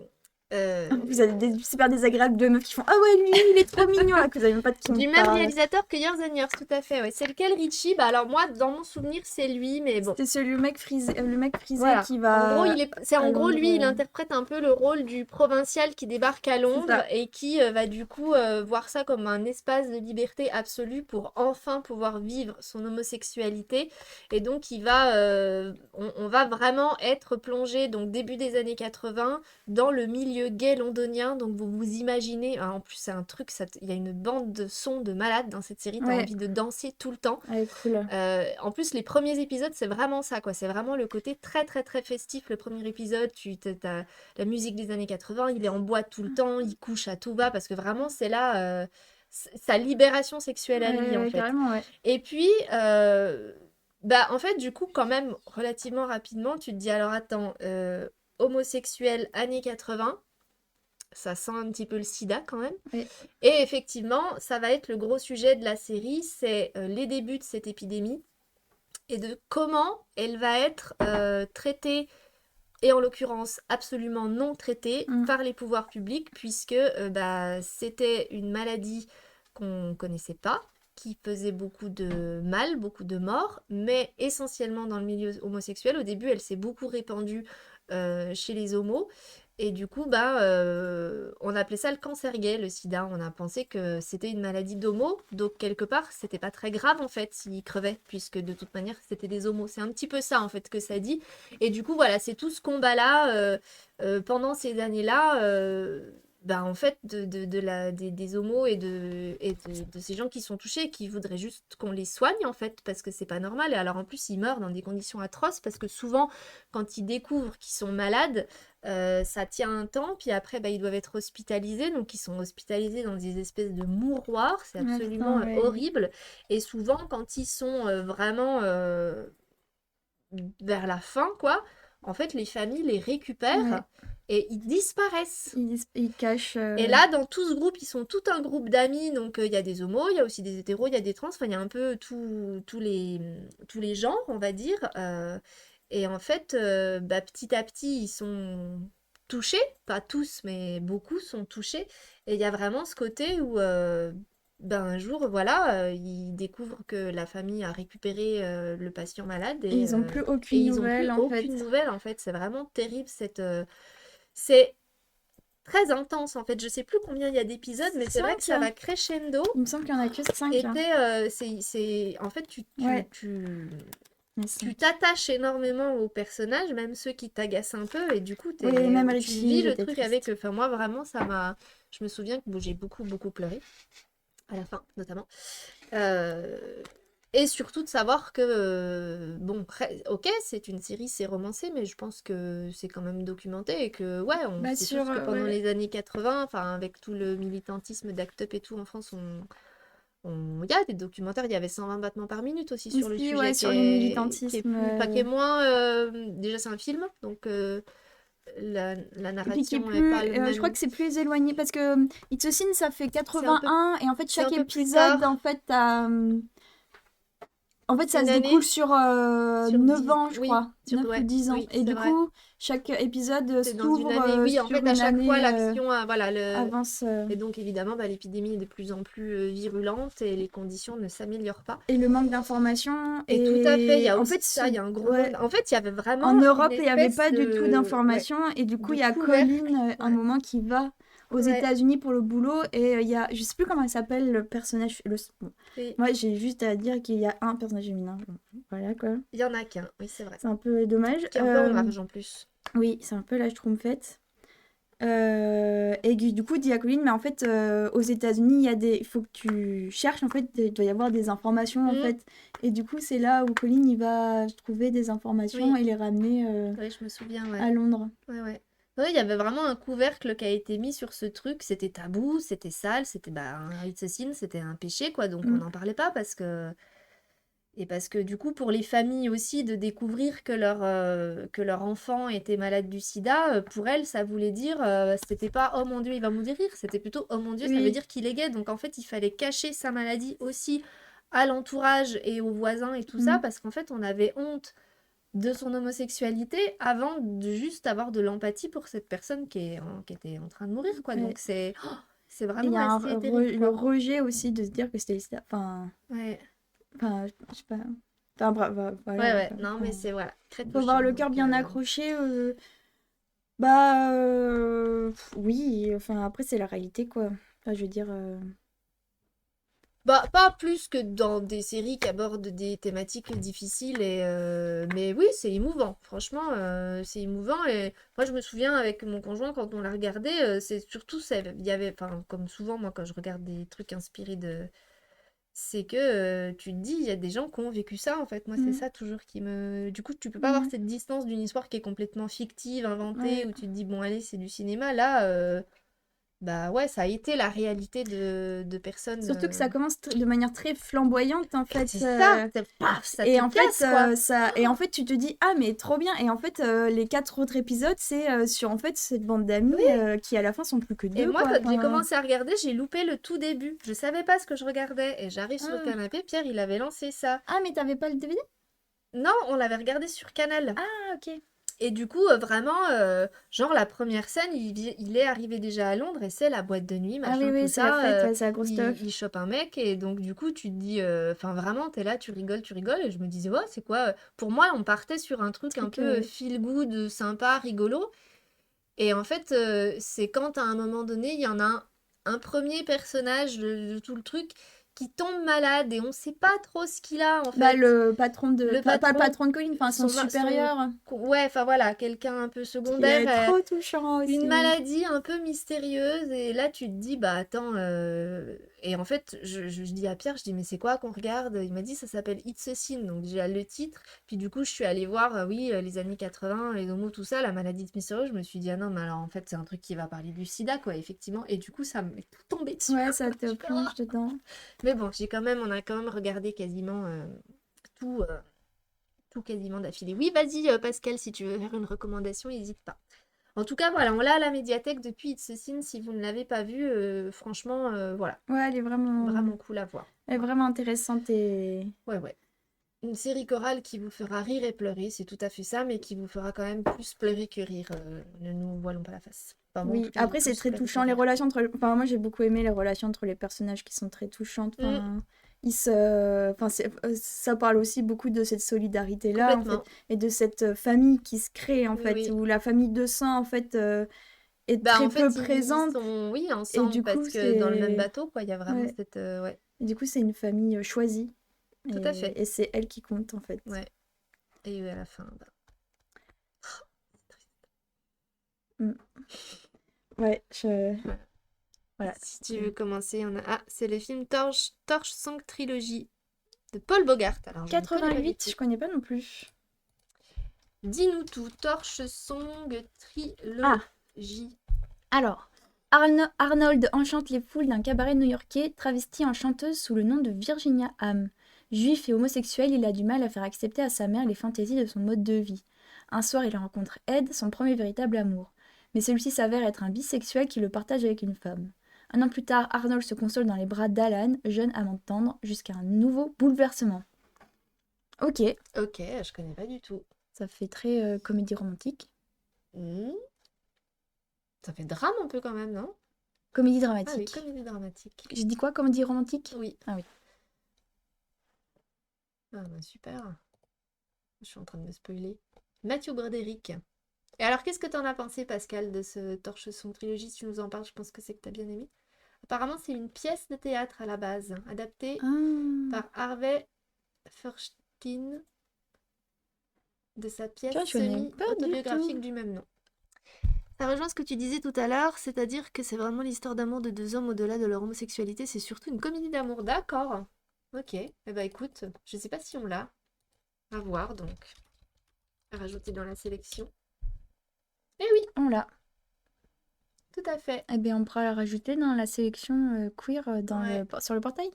euh, Vous avez des super désagréables de meufs qui font ah ouais, lui, il est trop mignon, là, que vous avez même pas de qui me du même parle. réalisateur que Years and Years, tout à fait. Ouais. C'est lequel, Richie? Bah alors moi, dans mon souvenir, c'est lui, mais bon. C'était celui, le mec frisé Voilà. qui En gros, va c'est à en gros Londres. lui, il interprète un peu le rôle du provincial qui débarque à C'est Londres ça. et qui va du coup voir ça comme un espace de liberté absolue pour enfin pouvoir vivre son homosexualité. Et donc, on va vraiment être plongé, donc début des années 80, dans le milieu gay londonien. Donc, vous vous imaginez, en plus, c'est un truc, il y a une bande de sons de malades dans cette série, t'as Ouais, envie de danser tout le temps. ouais, cool. En plus, les premiers épisodes, c'est vraiment ça, quoi. C'est vraiment le côté très, très, très festif. Le premier épisode, t'as la musique des années 80, il est en boîte tout le temps, il couche à tout va, parce que vraiment, c'est là sa libération sexuelle à lui, en Ouais, fait. carrément, ouais. Et puis, bah, en fait, du coup, quand même, relativement rapidement, tu te dis, alors attends, homosexuel années 80, ça sent un petit peu le sida quand même. Ouais. Et effectivement, ça va être le gros sujet de la série, c'est les débuts de cette épidémie et de comment elle va être traitée, et en l'occurrence absolument non traitée Mm. par les pouvoirs publics, puisque bah, c'était une maladie qu'on ne connaissait pas, qui faisait beaucoup de mal, beaucoup de morts, mais essentiellement dans le milieu homosexuel. Au début, elle s'est beaucoup répandue chez les homos. Et du coup, bah, on appelait ça le cancer gay, le sida. On a pensé que c'était une maladie d'homo, donc quelque part, c'était pas très grave en fait s'ils crevaient, puisque de toute manière, c'était des homos. C'est un petit peu ça en fait que ça dit. Et du coup, voilà, c'est tout ce combat-là pendant ces années-là. Bah, en fait, des homos et de ces gens qui sont touchés, qui voudraient juste qu'on les soigne, en fait, parce que c'est pas normal. Et alors, en plus, ils meurent dans des conditions atroces, parce que souvent, quand ils découvrent qu'ils sont malades, ça tient un temps, puis après, bah, ils doivent être hospitalisés. Donc, ils sont hospitalisés dans des espèces de mouroirs. C'est absolument Attends, ouais. horrible. Et souvent, quand ils sont vraiment vers la fin, quoi, en fait, les familles les récupèrent Ouais. et ils disparaissent. Il cache. Et là, dans tout ce groupe, ils sont tout un groupe d'amis. Donc, il y a des homos, il y a aussi des hétéros, il y a des trans. Enfin, il y a un peu tous les genres, on va dire. Et en fait, bah, petit à petit, ils sont touchés. Pas tous, mais beaucoup sont touchés. Et il y a vraiment ce côté où, ben, un jour, voilà, ils découvrent que la famille a récupéré le patient malade Et ils ont plus et aucune ils ont plus nouvelle, en fait. aucune nouvelle, en fait. C'est vraiment terrible, c'est très intense en fait. Je sais plus combien il y a d'épisodes, mais c'est vrai que ça Cinq. va crescendo. Il me semble qu'il y en a que 5. Et en fait, Ouais. Mais tu t'attaches énormément aux personnages, même ceux qui t'agacent un peu, et du coup, Oui, même tu Richie, vis il le était truc triste. avec eux. Enfin, moi, vraiment, je me souviens que j'ai beaucoup, beaucoup pleuré, à la fin, notamment. Euh, Et surtout de savoir que, bon, ok, c'est une série, c'est romancé, mais je pense que c'est quand même documenté et que, ouais, on Bah, sait sur. tous que pendant Ouais. les années 80, enfin, avec tout le militantisme d'ACT UP et tout en France, il y a des documentaires, il y avait 120 battements par minute aussi sur le Aussi, sujet, ouais, qui sur le est militantisme. plus, pas qui est moins, déjà c'est un film, donc la Et puis qui est narration n'est plus. pas le Je crois même, que c'est plus éloigné parce que It's a Sin, ça fait c'est un peu, 81 et en fait, c'est un chaque peu plus épisode, tard. en fait, t'as. En fait, ça Une se année découle sur sur 9 10, ans, je oui, crois. 9 ou ouais, 10 ans. oui, Et c'est du vrai. coup, chaque épisode C'est dans une s'ouvre année, oui, en sur fait, à une chaque fois, année l'action, voilà, avance. et donc évidemment, bah, l'épidémie est de plus en plus virulente et les conditions ne s'améliorent pas. Et le manque d'informations. Et tout à fait, il y Et a en aussi fait, ça, il y a un gros ouais, manque. En fait, il y avait en vraiment une Europe, il n'y avait espèce pas du tout de, ouais, d'informations. Et du coup, de il y a couvercle. Colin, un Ouais, moment, qui va aux ouais, États-Unis pour le boulot. Et il y a, je sais plus comment il s'appelle le personnage. Bon. oui. Moi, j'ai juste à dire qu'il y a un personnage féminin. Bon, voilà quoi. Il y en a qu'un, oui, c'est vrai. C'est un peu dommage. Qui est un peu en marge en plus. Oui, c'est un peu la Schtroumpfette. Et du coup, dit à Colin, mais en fait, aux États-Unis, il faut que tu cherches, en fait, il doit y avoir des informations, en Mm, fait. Et du coup, c'est là où Colin, il va trouver des informations oui, et les ramener oui, je me souviens, ouais. à Londres. Ouais, ouais. Ouais, il y avait vraiment un couvercle qui a été mis sur ce truc. C'était tabou, c'était sale, c'était bah, un it's a sin, c'était un péché, quoi. Donc on Mm. n'en parlait pas parce que. Et parce que du coup, pour les familles aussi, de découvrir que leur enfant était malade du sida, pour elles, ça voulait dire, c'était pas oh mon Dieu, il va mourir, c'était plutôt oh mon Dieu, ça veut Oui, dire qu'il est gay. Donc en fait, il fallait cacher sa maladie aussi à l'entourage et aux voisins et tout ça, mm. parce qu'en fait, on avait honte de son homosexualité avant de juste avoir de l'empathie pour cette personne qui était en train de mourir, quoi. Donc Ouais. c'est Et il y vraiment a assez terrible, le quoi. rejet aussi de se dire que c'était le sida. Ouais, Je sais pas. Enfin, ouais, voilà. ouais. Quoi. Non, mais c'est voilà, très Faut avoir touchant. le cœur Donc, bien accroché. Oui, enfin, après, c'est la réalité, quoi. Enfin, je veux dire. bah, pas plus que dans des séries qui abordent des thématiques difficiles, mais oui, c'est émouvant. Franchement, c'est émouvant. Et moi, je me souviens avec mon conjoint, quand on l'a regardé, c'est surtout, il y avait, enfin, comme souvent, moi, quand je regarde des trucs inspirés de. C'est que tu te dis, il y a des gens qui ont vécu ça, en fait. Moi, c'est Mm, ça toujours qui me. Du coup, tu peux pas avoir mm, cette distance d'une histoire qui est complètement fictive, inventée, ouais. où tu te dis, bon, allez, c'est du cinéma. Là, bah ouais, ça a été la réalité de personnes. Surtout que ça commence de manière très flamboyante en fait. C'est ça, c'est paf, ça te Et en fait, casse, quoi. tu te dis ah mais trop bien. Et en fait, les 4 autres épisodes, c'est sur en fait cette bande d'amis Oui. qui à la fin sont plus que Et deux moi, quoi. quand j'ai Enfin, commencé à regarder, j'ai loupé le tout début. Je savais pas ce que je regardais. Et j'arrive sur le ah. canapé, Pierre, il avait lancé ça. Ah, mais t'avais pas le DVD? Non, on l'avait regardé sur Canal. Ah ok. Et du coup, vraiment, genre la première scène, il est arrivé déjà à Londres et c'est la boîte de nuit, Ah oui machin, tout oui, c'est la ça. fête, ouais, c'est la grosse stuff. Il chope un mec et donc du coup, tu te dis, enfin vraiment, t'es là, tu rigoles. Et je me disais, ouais, c'est quoi? Pour moi, on partait sur un truc un Truc peu feel good, sympa, rigolo. Et en fait, c'est quand à un moment donné, il y en a un premier personnage de tout le truc qui tombe malade et on sait pas trop ce qu'il a en bah fait. le patron de Le pas le patron, patron de Colline, enfin son son... supérieur Ouais, enfin voilà, quelqu'un un peu qui est secondaire, trop touchant une aussi. maladie un peu mystérieuse et là tu te dis bah attends et en fait je dis à Pierre, je dis mais c'est quoi qu'on regarde? Il m'a dit ça s'appelle It's a Sin, donc j'ai le titre, puis du coup je suis allée voir oui les années 80, les homos tout ça, la maladie mystérieuse, je me suis dit ah non mais alors en fait c'est un truc qui va parler du sida quoi effectivement et du coup ça m'est tout tombé dessus. Ouais, ça Je te fais, plonge dedans. mais bon on a quand même regardé quasiment tout, tout quasiment d'affilée. Oui vas-y Pascal si tu veux faire une recommandation n'hésite pas. En tout cas, voilà, on l'a à la médiathèque depuis It's a Sin. Si vous ne l'avez pas vu, franchement, voilà, Ouais, vraiment cool à voir. elle est Ouais, vraiment intéressante et ouais, ouais. Une série chorale qui vous fera rire et pleurer, c'est tout à fait ça, mais qui vous fera quand même plus pleurer que rire. Ne nous voilons pas la face. Enfin, moi, en tout oui, cas, j'ai après c'est plus très pleuré que touchant les rire. relations entre enfin moi j'ai beaucoup aimé les relations entre les personnages qui sont très touchantes. Mm, Enfin ça parle aussi beaucoup de cette solidarité là en fait complètement. et de cette famille qui se crée en Oui, fait oui. où la famille de sang en fait est Bah, très en peu fait, ils présente sont, oui, et ensemble, du parce coup que dans le même c'est bateau, quoi, il y a vraiment ouais cette... ouais, et du coup c'est une famille choisie tout à fait. et c'est elle qui compte en fait. Ouais. Et à la fin, bah... Mm. Ouais, voilà. Si tu veux commencer, on a... Ah, c'est le film Torch Song Trilogy de Paul Bogart. Alors, je ne connais pas du 88, tout. je connais pas non plus. Dis-nous tout. Torch Song Ah, Trilogy. alors, Arnold enchante les foules d'un cabaret new-yorkais travesti en chanteuse sous le nom de Virginia Ham. Juif et homosexuel, il a du mal à faire accepter à sa mère les fantaisies de son mode de vie. Un soir, il rencontre Ed, son premier véritable amour. Mais celui-ci s'avère être un bisexuel qui le partage avec une femme. Un an plus tard, Arnold se console dans les bras d'Alan, jeune amant tendre, jusqu'à un nouveau bouleversement. Ok, Ok, je connais pas du tout. ça fait très comédie romantique. Hmm, Ça fait drame un peu quand même, non? Comédie Ah oui, dramatique. comédie dramatique. J'ai dit quoi, comédie romantique? Oui. Ah oui. Ah bah super. Je suis en train de me spoiler. Matthew Broderick. Et alors, qu'est-ce que t'en as pensé, Pascal, de ce Torche son trilogie? Si tu nous en parles, je pense que c'est que t'as bien aimé. Apparemment, c'est une pièce de théâtre à la base, adaptée Ah, par Harvey Fierstein de sa pièce tiens, je connais pas du semi-autobiographique tout. du même nom. Ça rejoint ce que tu disais tout à l'heure, c'est-à-dire que c'est vraiment l'histoire d'amour de deux hommes au-delà de leur homosexualité. C'est surtout une comédie d'amour, d'accord. Ok, eh ben écoute, je sais pas si on l'a. À voir donc. À rajouter dans la sélection. Eh oui, On l'a. tout à fait. Eh bien, on pourra la rajouter dans la sélection queer Ouais. sur le portail.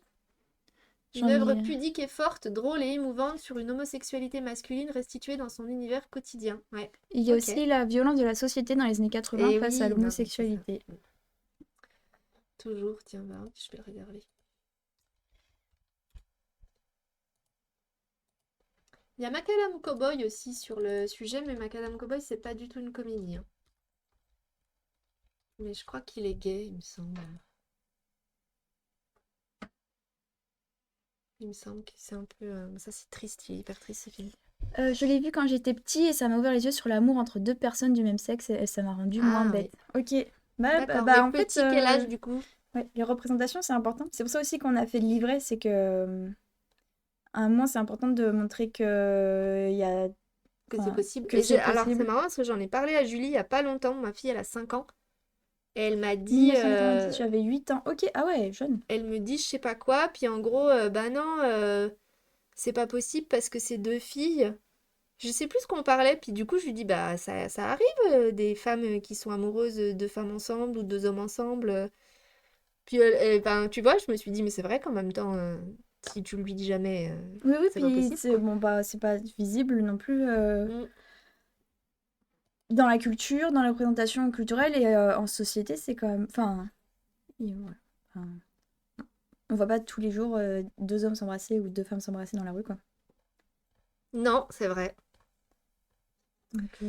Une J'en œuvre ai. pudique et forte, drôle et émouvante sur une homosexualité masculine restituée dans son univers quotidien. Ouais, Il y a ok. aussi la violence de la société dans les années 80 Et face à oui, non, mais c'est ça. l'homosexualité. Toujours, tiens, bah, je vais le regarder. Il y a Macadam Cowboy aussi sur le sujet, mais Macadam Cowboy, c'est pas du tout une comédie, hein. Mais je crois qu'il est gay, il me semble. Il me semble que c'est un peu. Ça, c'est triste, il est hyper triste ce film. Je l'ai vu quand j'étais petit et ça m'a ouvert les yeux sur l'amour entre deux personnes du même sexe et ça m'a rendu moins Ah oui. bête. Ok. D'accord. Mais En fait, petit, quel âge du coup? ouais, les représentations, c'est important. C'est pour ça aussi qu'on a fait le livret, c'est que à un moment, c'est important de montrer que il y a, Que c'est enfin, possible. que c'est Alors, c'est possible. marrant parce que j'en ai parlé à Julie il y a pas longtemps. Ma fille, elle a 5 ans. Et elle m'a dit. 1990, j'avais 8 ans. Ok, ah ouais, jeune. Elle me dit je sais pas quoi. Puis en gros, bah non, c'est pas possible parce que c'est deux filles. Je sais plus ce qu'on parlait. Puis du coup, je lui dis bah ça arrive, des femmes qui sont amoureuses de femmes ensemble ou de deux hommes ensemble. Puis ben, tu vois, je me suis dit mais c'est vrai qu'en même temps, si tu lui dis jamais, Oui, oui, c'est pas puis possible c'est quoi. bon, c'est pas visible non plus Mm. dans la culture, dans la représentation culturelle et en société, c'est quand même. Enfin, voilà. Enfin, on voit pas tous les jours deux hommes s'embrasser ou deux femmes s'embrasser dans la rue, quoi. Non, c'est vrai. Donc,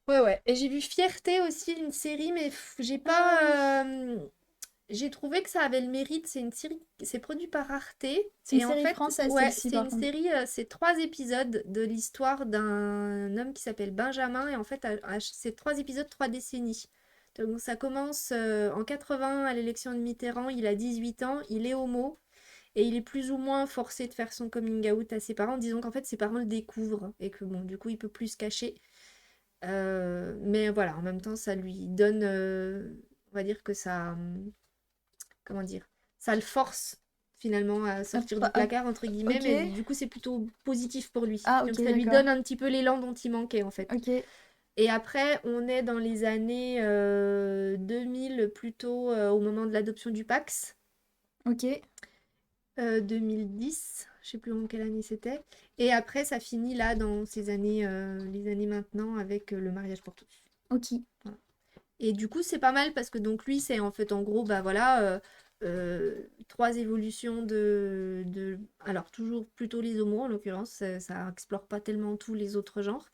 Ouais, ouais. Et j'ai vu Fierté aussi, une série, mais j'ai ah oui. pas. J'ai trouvé que ça avait le mérite. C'est une série, c'est produit par Arte. C'est une Et en série fait, française, ouais, celle-ci, c'est par une contre. série, c'est 3 épisodes de l'histoire d'un homme qui s'appelle Benjamin. Et en fait, c'est 3 épisodes, 3 décennies. Donc ça commence en 80 à l'élection de Mitterrand. Il a 18 ans, il est homo. Et il est plus ou moins forcé de faire son coming out à ses parents. Disons qu'en fait, ses parents le découvrent. Et que bon, du coup, il peut plus se cacher. Mais voilà, en même temps, ça lui donne, on va dire que ça, comment dire, ça le force finalement à sortir du placard, entre guillemets, Ok. mais du coup, c'est plutôt positif pour lui. Ah, ok, Donc, ça lui d'accord. donne un petit peu l'élan dont il manquait, en fait. Ok. Et après, on est dans les années 2000, plutôt au moment de l'adoption du Pax, Ok. 2010, je sais plus en quelle année c'était. Et après, ça finit là, dans ces années, les années maintenant, avec le mariage pour tous. Ok. Voilà. Et du coup, c'est pas mal parce que donc lui, c'est en fait en gros, bah voilà, 3 évolutions Alors, toujours plutôt les homos en l'occurrence, ça explore pas tellement tous les autres genres.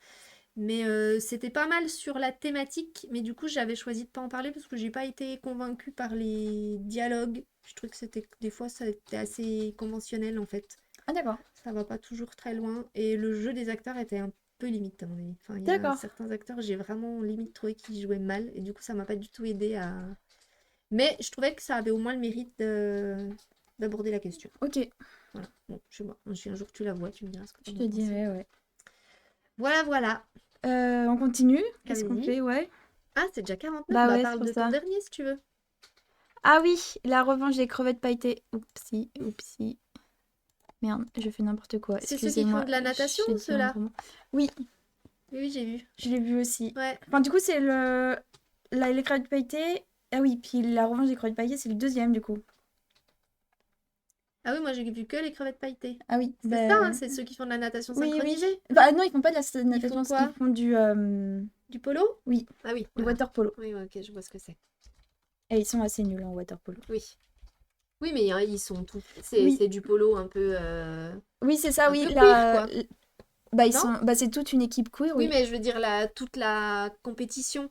Mais c'était pas mal sur la thématique, mais du coup, j'avais choisi de pas en parler parce que j'ai pas été convaincue par les dialogues. Je trouve que c'était des fois, ça était assez conventionnel en fait. Ah, d'accord. Ça va pas toujours très loin. Et le jeu des acteurs était un peu limite, à mon avis. Enfin, il y a D'accord. certains acteurs, j'ai vraiment limite trouvé qu'ils jouaient mal. Et du coup, ça m'a pas du tout aidé à. Mais je trouvais que ça avait au moins le mérite d'aborder la question. Ok. Voilà. Bon, je sais pas. Si un jour tu la vois, tu me diras ce que tu Je en te as pensé. dirai, ouais. Voilà, voilà. On continue? Qu'est-ce qu'on Allez-y. fait? Ouais. Ah, c'est déjà 49. Bah Bah, ouais, c'est parle pour de ton ça. dernier si tu veux. Ah oui, la revanche des crevettes pailletées. Oupsie, oupsie. Merde, je fais n'importe quoi. C'est ceux qui font Excusez-moi, de la natation j'ai ou dit un ceux-là? gros mot. Oui, Oui, oui, j'ai vu. je l'ai vu aussi. Ouais. Enfin, du coup, c'est les crevettes pailletées. Ah oui, puis la revanche des crevettes pailletées, c'est le deuxième, du coup. Ah oui, moi j'ai vu que les crevettes pailletées. Ah oui, C'est ça, hein, c'est ceux qui font de la natation oui, oui. synchronisée. Bah non, ils font pas de la Ils font natation, ils quoi? font Du polo? oui, Ah oui, du voilà. water polo. Oui, ouais, ok, je vois ce que c'est. Et ils sont assez nuls en water polo. Oui. Oui, mais hein, ils sont tous. Oui, C'est du polo un peu. oui, c'est ça, Un oui. peu queer, quoi. Bah, Non? c'est toute une équipe queer, Oui, oui. mais je veux dire toute la compétition.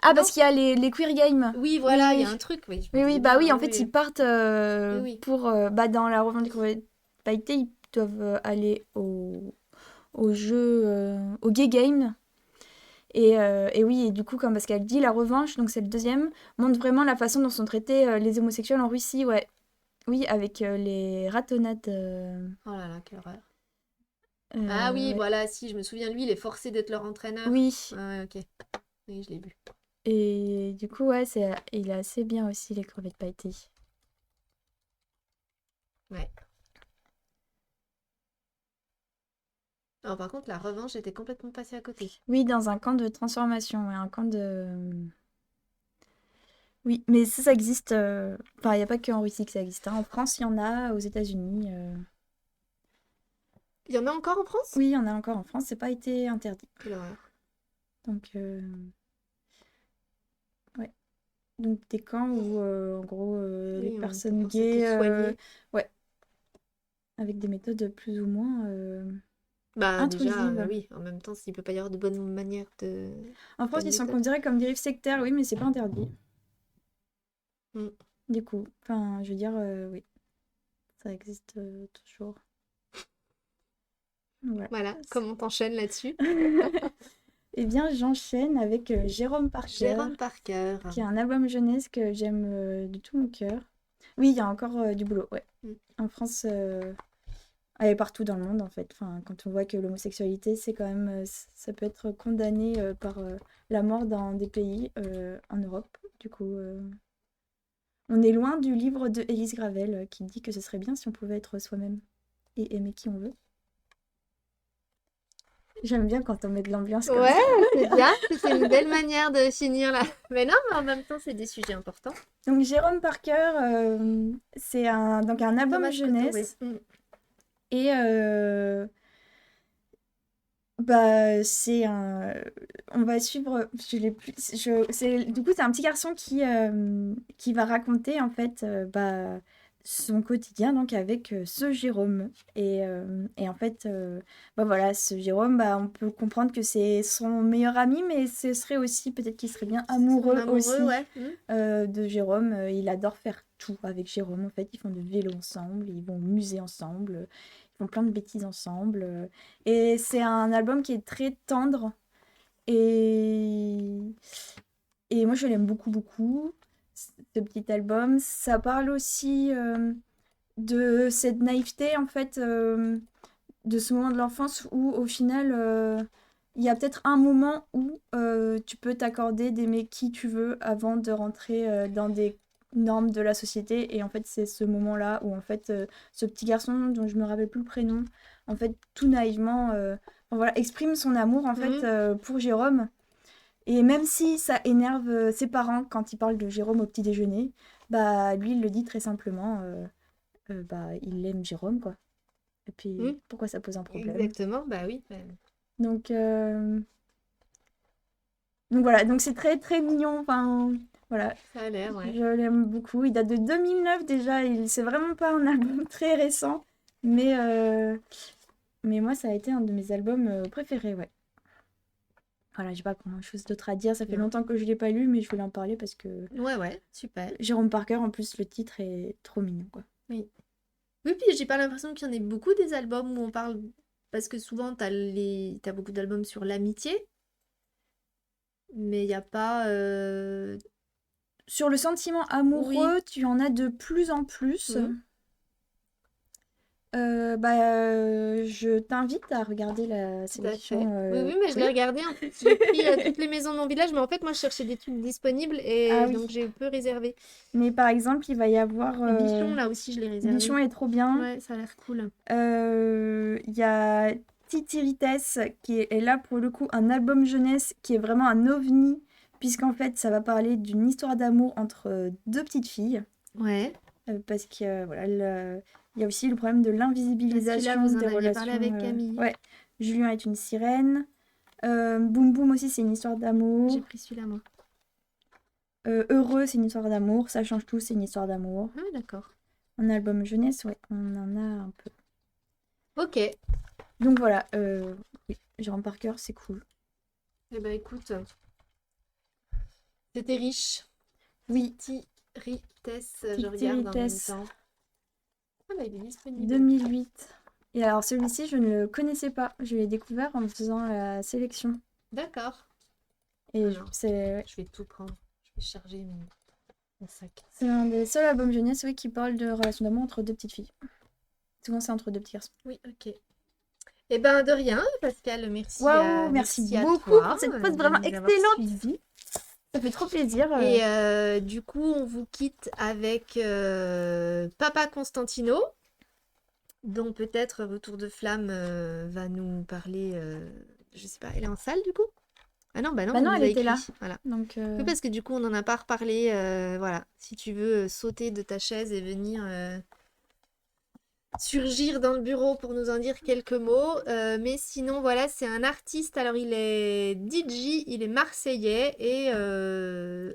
Ah, Non? parce qu'il y a les queer games. Oui, Oui, voilà, il y a un oui. truc, oui, je me Oui, oui, disais bah bien, oui, en oui, fait, ils oui, partent oui, oui. pour... bah, dans la revendication parité, ils doivent aller au jeu, au gay game. Et oui, et du coup, comme parce qu'elle dit, la revanche, donc c'est le deuxième, montre vraiment la façon dont sont traités les homosexuels en Russie, ouais. Oui, avec les ratonnades. Oh là là, quelle horreur. Ah oui, Ouais. voilà, si, je me souviens, lui, il est forcé d'être leur entraîneur. Oui, Ouais, ok. Oui, je l'ai vu. et du coup, ouais, il est assez bien aussi, les crevettes pailletées. Ouais. Alors, par contre, la revanche, j'étais complètement passée à côté. Oui, dans un camp de transformation, ouais, un camp de... Oui, mais ça existe. Enfin, il n'y a pas qu'en Russie que ça existe, hein. En France, il y en a, aux États-Unis. Il y en a encore en France? Oui, il y en a encore en France, c'est pas été interdit. Quelle horreur. Donc, ouais. Donc, des camps où, en gros, les Oui, on personnes pensait pour gays, soigner. ouais, avec des méthodes plus ou moins Bah, déjà, intrusives. oui, en même temps, s'il peut pas y avoir de bonnes manières En France, bonnes ils sont méthodes. considérés comme dérives sectaires, oui, mais c'est pas interdit. Mm. Du coup, enfin, je veux dire, oui, ça existe toujours. Voilà. Voilà, comment t'enchaînes là-dessus? Eh bien, j'enchaîne avec Jérôme Parker, Jérôme Parker. qui est un album jeunesse que j'aime de tout mon cœur. Oui, il y a encore du boulot, ouais. Mm. En France, et partout dans le monde, en fait. Enfin, quand on voit que l'homosexualité, c'est quand même, ça peut être condamné par la mort dans des pays en Europe. Du coup, on est loin du livre de Élise Gravel qui dit que ce serait bien si on pouvait être soi-même et aimer qui on veut. J'aime bien quand on met de l'ambiance comme Ouais, ça. c'est bien, c'était une belle manière de finir là. Mais non, mais en même temps, c'est des sujets importants. Donc Jérôme Parker, c'est donc un album Thomas Couture, jeunesse. oui. Et bah, c'est un. On va suivre. Je l'ai plus. Du coup, c'est un petit garçon qui va raconter en fait bah, son quotidien donc avec ce Jérôme. Et en fait, bah voilà, ce Jérôme, bah, on peut comprendre que c'est son meilleur ami, mais ce serait aussi peut-être qu'il serait bien Son amoureux amoureux, aussi ouais. de Jérôme. Il adore faire tout avec Jérôme. En fait, ils font du vélo ensemble, ils vont au musée ensemble, ils font plein de bêtises ensemble. Et c'est un album qui est très tendre. Et, et moi, je l'aime beaucoup, beaucoup, ce petit album. Ça parle aussi de cette naïveté, en fait, de ce moment de l'enfance où, au final, il y a peut-être un moment où tu peux t'accorder d'aimer qui tu veux avant de rentrer dans des normes de la société. Et en fait, c'est ce moment-là où, en fait, ce petit garçon, dont je me rappelle plus le prénom, en fait, tout naïvement, enfin, voilà, exprime son amour, en fait, Mhm. pour Jérôme. Et même si ça énerve ses parents quand ils parlent de Jérôme au petit déjeuner, bah, lui, il le dit très simplement, bah, il aime Jérôme, quoi. Et puis, Mhm. pourquoi ça pose un problème? Exactement, bah oui. Donc, euh, donc voilà, donc c'est très très mignon. Enfin, voilà, Ça a l'air, ouais. je l'aime beaucoup. Il date de 2009 déjà. C'est vraiment pas un album très récent, mais mais moi ça a été un de mes albums préférés, ouais. Voilà, j'ai pas grand-chose d'autre à dire. Ça fait Bien. longtemps que je l'ai pas lu, mais je voulais en parler parce que Ouais, ouais, super. Jérôme Parker, en plus, le titre est trop mignon, quoi. Oui. Oui, puis j'ai pas l'impression qu'il y en ait beaucoup des albums où on parle. Parce que souvent, t'as beaucoup d'albums sur l'amitié, mais il n'y a pas. Sur le sentiment Oui. amoureux, tu en as de plus en plus. Mhm. Je t'invite à regarder la Tout à fait. sélection Oui, oui, mais je l'ai queer. regardé. En fait, j'ai pris toutes les maisons de mon village, mais en fait, moi, je cherchais des trucs disponibles Ah et oui. donc j'ai peu réservé. Mais par exemple, il va y avoir Et Bichon, là aussi, je l'ai Bichon réservé. est trop bien. Ouais, ça a l'air cool. Il y a Titirites est là pour le coup un album jeunesse qui est vraiment un ovni, puisqu'en fait ça va parler d'une histoire d'amour entre deux petites filles. Ouais. Parce que voilà, il y a aussi le problème de Ah, celui-là, l'invisibilisation vous en des aviez parlé relations. avec Camille. Ouais, Julien est une sirène. Boum Boum aussi, c'est une histoire J'ai d'amour. pris celui-là, moi. Heureux, c'est une histoire d'amour. Ça change tout, c'est une histoire d'amour. Ah, d'accord. Un album jeunesse, ouais, on en a un peu. Ok. Donc voilà, oui, Jérôme Parker, c'est cool. Eh ben écoute, c'était riche. Oui, Titirites, je Titi regarde en même Rites, temps. Ah bah il est disponible. 2008. Et alors celui-ci, je ne le connaissais pas. Je l'ai découvert en faisant la sélection. D'accord. Et Alors, c'est je vais tout prendre. Je vais charger mon sac. un des seuls albums jeunesse, oui, qui parle de relation d'amour entre deux petites filles. Souvent, c'est entre deux petits garçons. Oui, ok. Eh ben de rien, Pascal, merci Waouh, merci merci à beaucoup toi pour cette pause de vraiment nous avoir excellente. suivis. Ça fait trop plaisir. Et du coup, on vous quitte avec Papa Constantino, dont peut-être Retour de Flamme va nous parler. Je sais pas, elle est en salle du coup? Ah non, bah non, Bah elle non, nous elle a était là. écrit. Voilà. Donc, Oui, parce que du coup, on n'en a pas reparlé. Voilà. Si tu veux sauter de ta chaise et venir surgir dans le bureau pour nous en dire quelques mots. Mais sinon, voilà, c'est un artiste. Alors, il est DJ, il est marseillais. Et.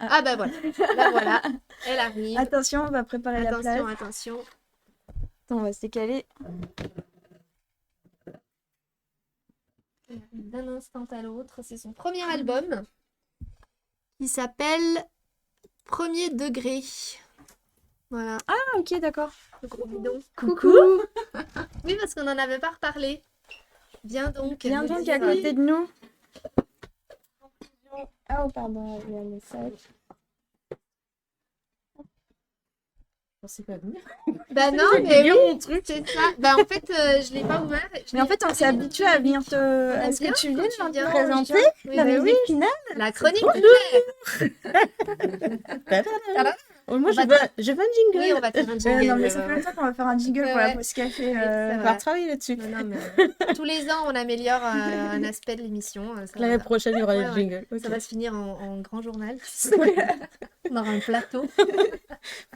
Ah, bah voilà. Là, voilà. Elle arrive. attention, on va préparer la place. Attention, attention. Attends, on va se décaler. Elle arrive d'un instant à l'autre. C'est son premier album qui s'appelle Premier degré. Voilà. Ah, ok, d'accord. Le gros bidon. Coucou. Oui, parce qu'on n'en avait pas reparlé. Viens donc. Viens nous donc dire, à côté de nous. Ah, oh, pardon, il y a le sac. Je pensais pas venir. Bah non, mais oui, c'est ça. Bah en fait, je l'ai pas ouvert. Mais en fait, on s'est habitué à venir à ce que tu viennes quand tu viens présenter Oui, la bah musique finale. La chronique de Claire. Oh, moi, On va je veux un jingle. Oui, on va faire un jingle. Non, mais ça fait longtemps qu'on va faire un jingle Ouais, pour la ouais. pause café. Oui, c'est On vrai. va travailler là-dessus. Non, mais tous les ans, on améliore un aspect de l'émission. Ça L'année va. prochaine, il y aura Ouais, des ouais. jingles. Ok. Ça va se finir en grand journal. On aura un plateau.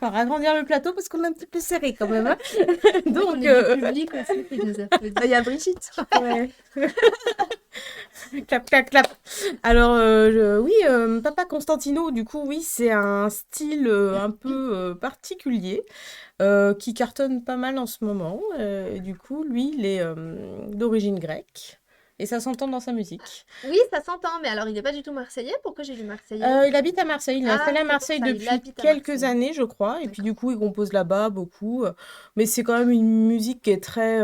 On va agrandir le plateau parce qu'on est un petit peu serré quand même. Hein. On Donc, est du public aussi qui nous applaudit. Il y a Brigitte qui pourrait... clap, clap, clap. Alors, oui, Papa Constantino, du coup, oui, c'est un style un peu particulier qui cartonne pas mal en ce moment. Et du coup, lui, il est d'origine grecque. Et ça s'entend dans sa musique. Oui, ça s'entend, mais alors il n'est pas du tout marseillais. Pourquoi j'ai lu marseillais? Il habite à Marseille. Il est Ah, installé à c'est pour Marseille ça, il depuis habite à quelques Marseille. années, je crois. Et puis, D'accord. du coup, il compose là-bas beaucoup. Mais c'est quand même une musique qui est très...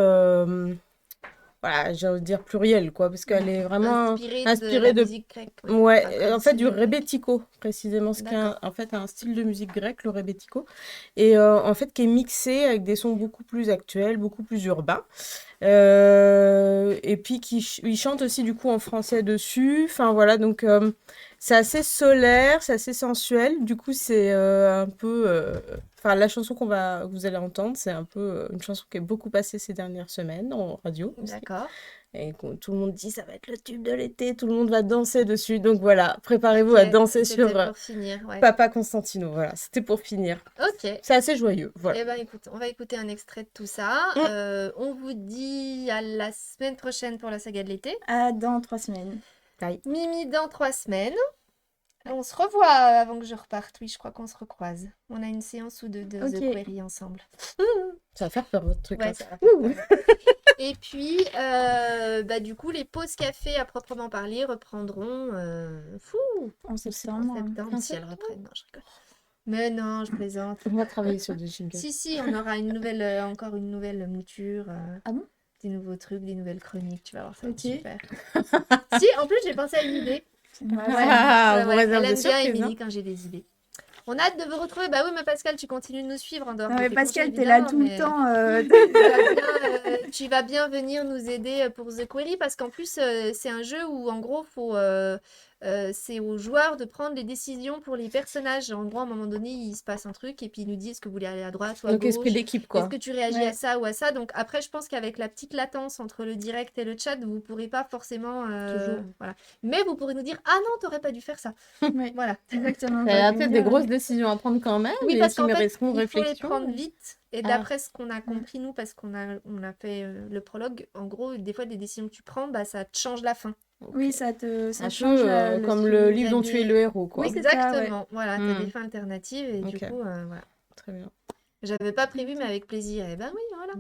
voilà, j'ai envie de dire plurielle, quoi. Parce qu'elle est vraiment Inspiré de inspirée la de... musique grecque. Enfin, Ouais, en fait, du traditionnelle grecque. rebetiko, précisément. Ce qui est D'accord. en fait un style de musique grecque, le rebetiko. Et en fait, qui est mixé avec des sons beaucoup plus actuels, beaucoup plus urbains. Et puis, il chante aussi, du coup, en français dessus. Enfin, voilà, donc... c'est assez solaire, c'est assez sensuel. Du coup, c'est un peu... Enfin, la chanson que vous allez entendre, c'est un peu une chanson qui est beaucoup passée ces dernières semaines en radio aussi. D'accord. Et tout le monde dit ça va être le tube de l'été, tout le monde va danser dessus. Donc voilà, préparez-vous à Ok, danser c'était sur pour finir, ouais. Papa Constantino. Voilà, c'était pour finir. Ok. C'est assez joyeux. Voilà. Eh ben écoute, on va écouter un extrait de tout ça. Mm. On vous dit à la semaine prochaine pour la saga de l'été. Ah, dans 3 semaines. Bye. Mimi dans 3 semaines. On se revoit avant que je reparte. Oui, je crois qu'on se recroise. On a une séance ou deux de Ok. The Query ensemble. Ça va faire peur votre truc Ouais, là. ça va faire peur. Et puis, bah, du coup, les pauses café à proprement parler reprendront En septembre. en septembre, si elles reprennent. Non, je rigole. Mais non, je plaisante. On va travailler sur des jingles. Si, on aura encore une nouvelle mouture. Ah bon? Des nouveaux trucs, des nouvelles chroniques. Tu vas voir, ça va être Ok. super. Si, en plus, j'ai pensé à une idée. Ouais, Ah, on vous Elle réserve aime des bien surprises, Émilie quand j'ai des idées. On a hâte de vous retrouver. Bah oui, mais Pascal, tu continues de nous suivre en dehors Non, de mais tes Pascal, congés, t'es là évidemment, tout le mais temps. tu vas bien venir nous aider pour The Query parce qu'en plus, c'est un jeu où en gros, c'est aux joueurs de prendre les décisions pour les personnages. En gros, à un moment donné, il se passe un truc et puis ils nous disent que vous voulez aller à droite ou à Donc gauche. esprit d'équipe Est-ce quoi. que tu réagis Ouais. à ça ou à ça? Donc après, je pense qu'avec la petite latence entre le direct et le chat, vous pourrez pas forcément... Toujours. Voilà. Mais vous pourrez nous dire, ah non, t'aurais pas dû faire ça. Ouais, Voilà. exactement. Il y a J'aurais pu peut-être me des dire, grosses décisions à prendre quand même, Oui, mais parce qui qu'en fait, mériteront il faut les réflexion. prendre vite. Et Ah. d'après ce qu'on a compris, nous, parce qu'on a fait le prologue, en gros, des fois, des décisions que tu prends, bah, ça te change la fin. Oui, ça Un change peu comme suivi. le Il y livre a dont tu es des- le héros, quoi. Oui, c'est ça, ouais. Exactement. Voilà, t'as des fins alternatives et du Ok. coup, voilà. Très bien. J'avais pas prévu, mais avec plaisir. Et ben oui, voilà.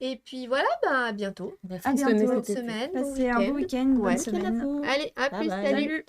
Et puis voilà, bah, à bientôt. Bah, À frissonnez bientôt. Bonne cet été. semaine, bon Passez un beau week-end. week-end, bonne Ouais. Week-end à semaine. vous. Allez, à Bye plus, bye. salut! Salut!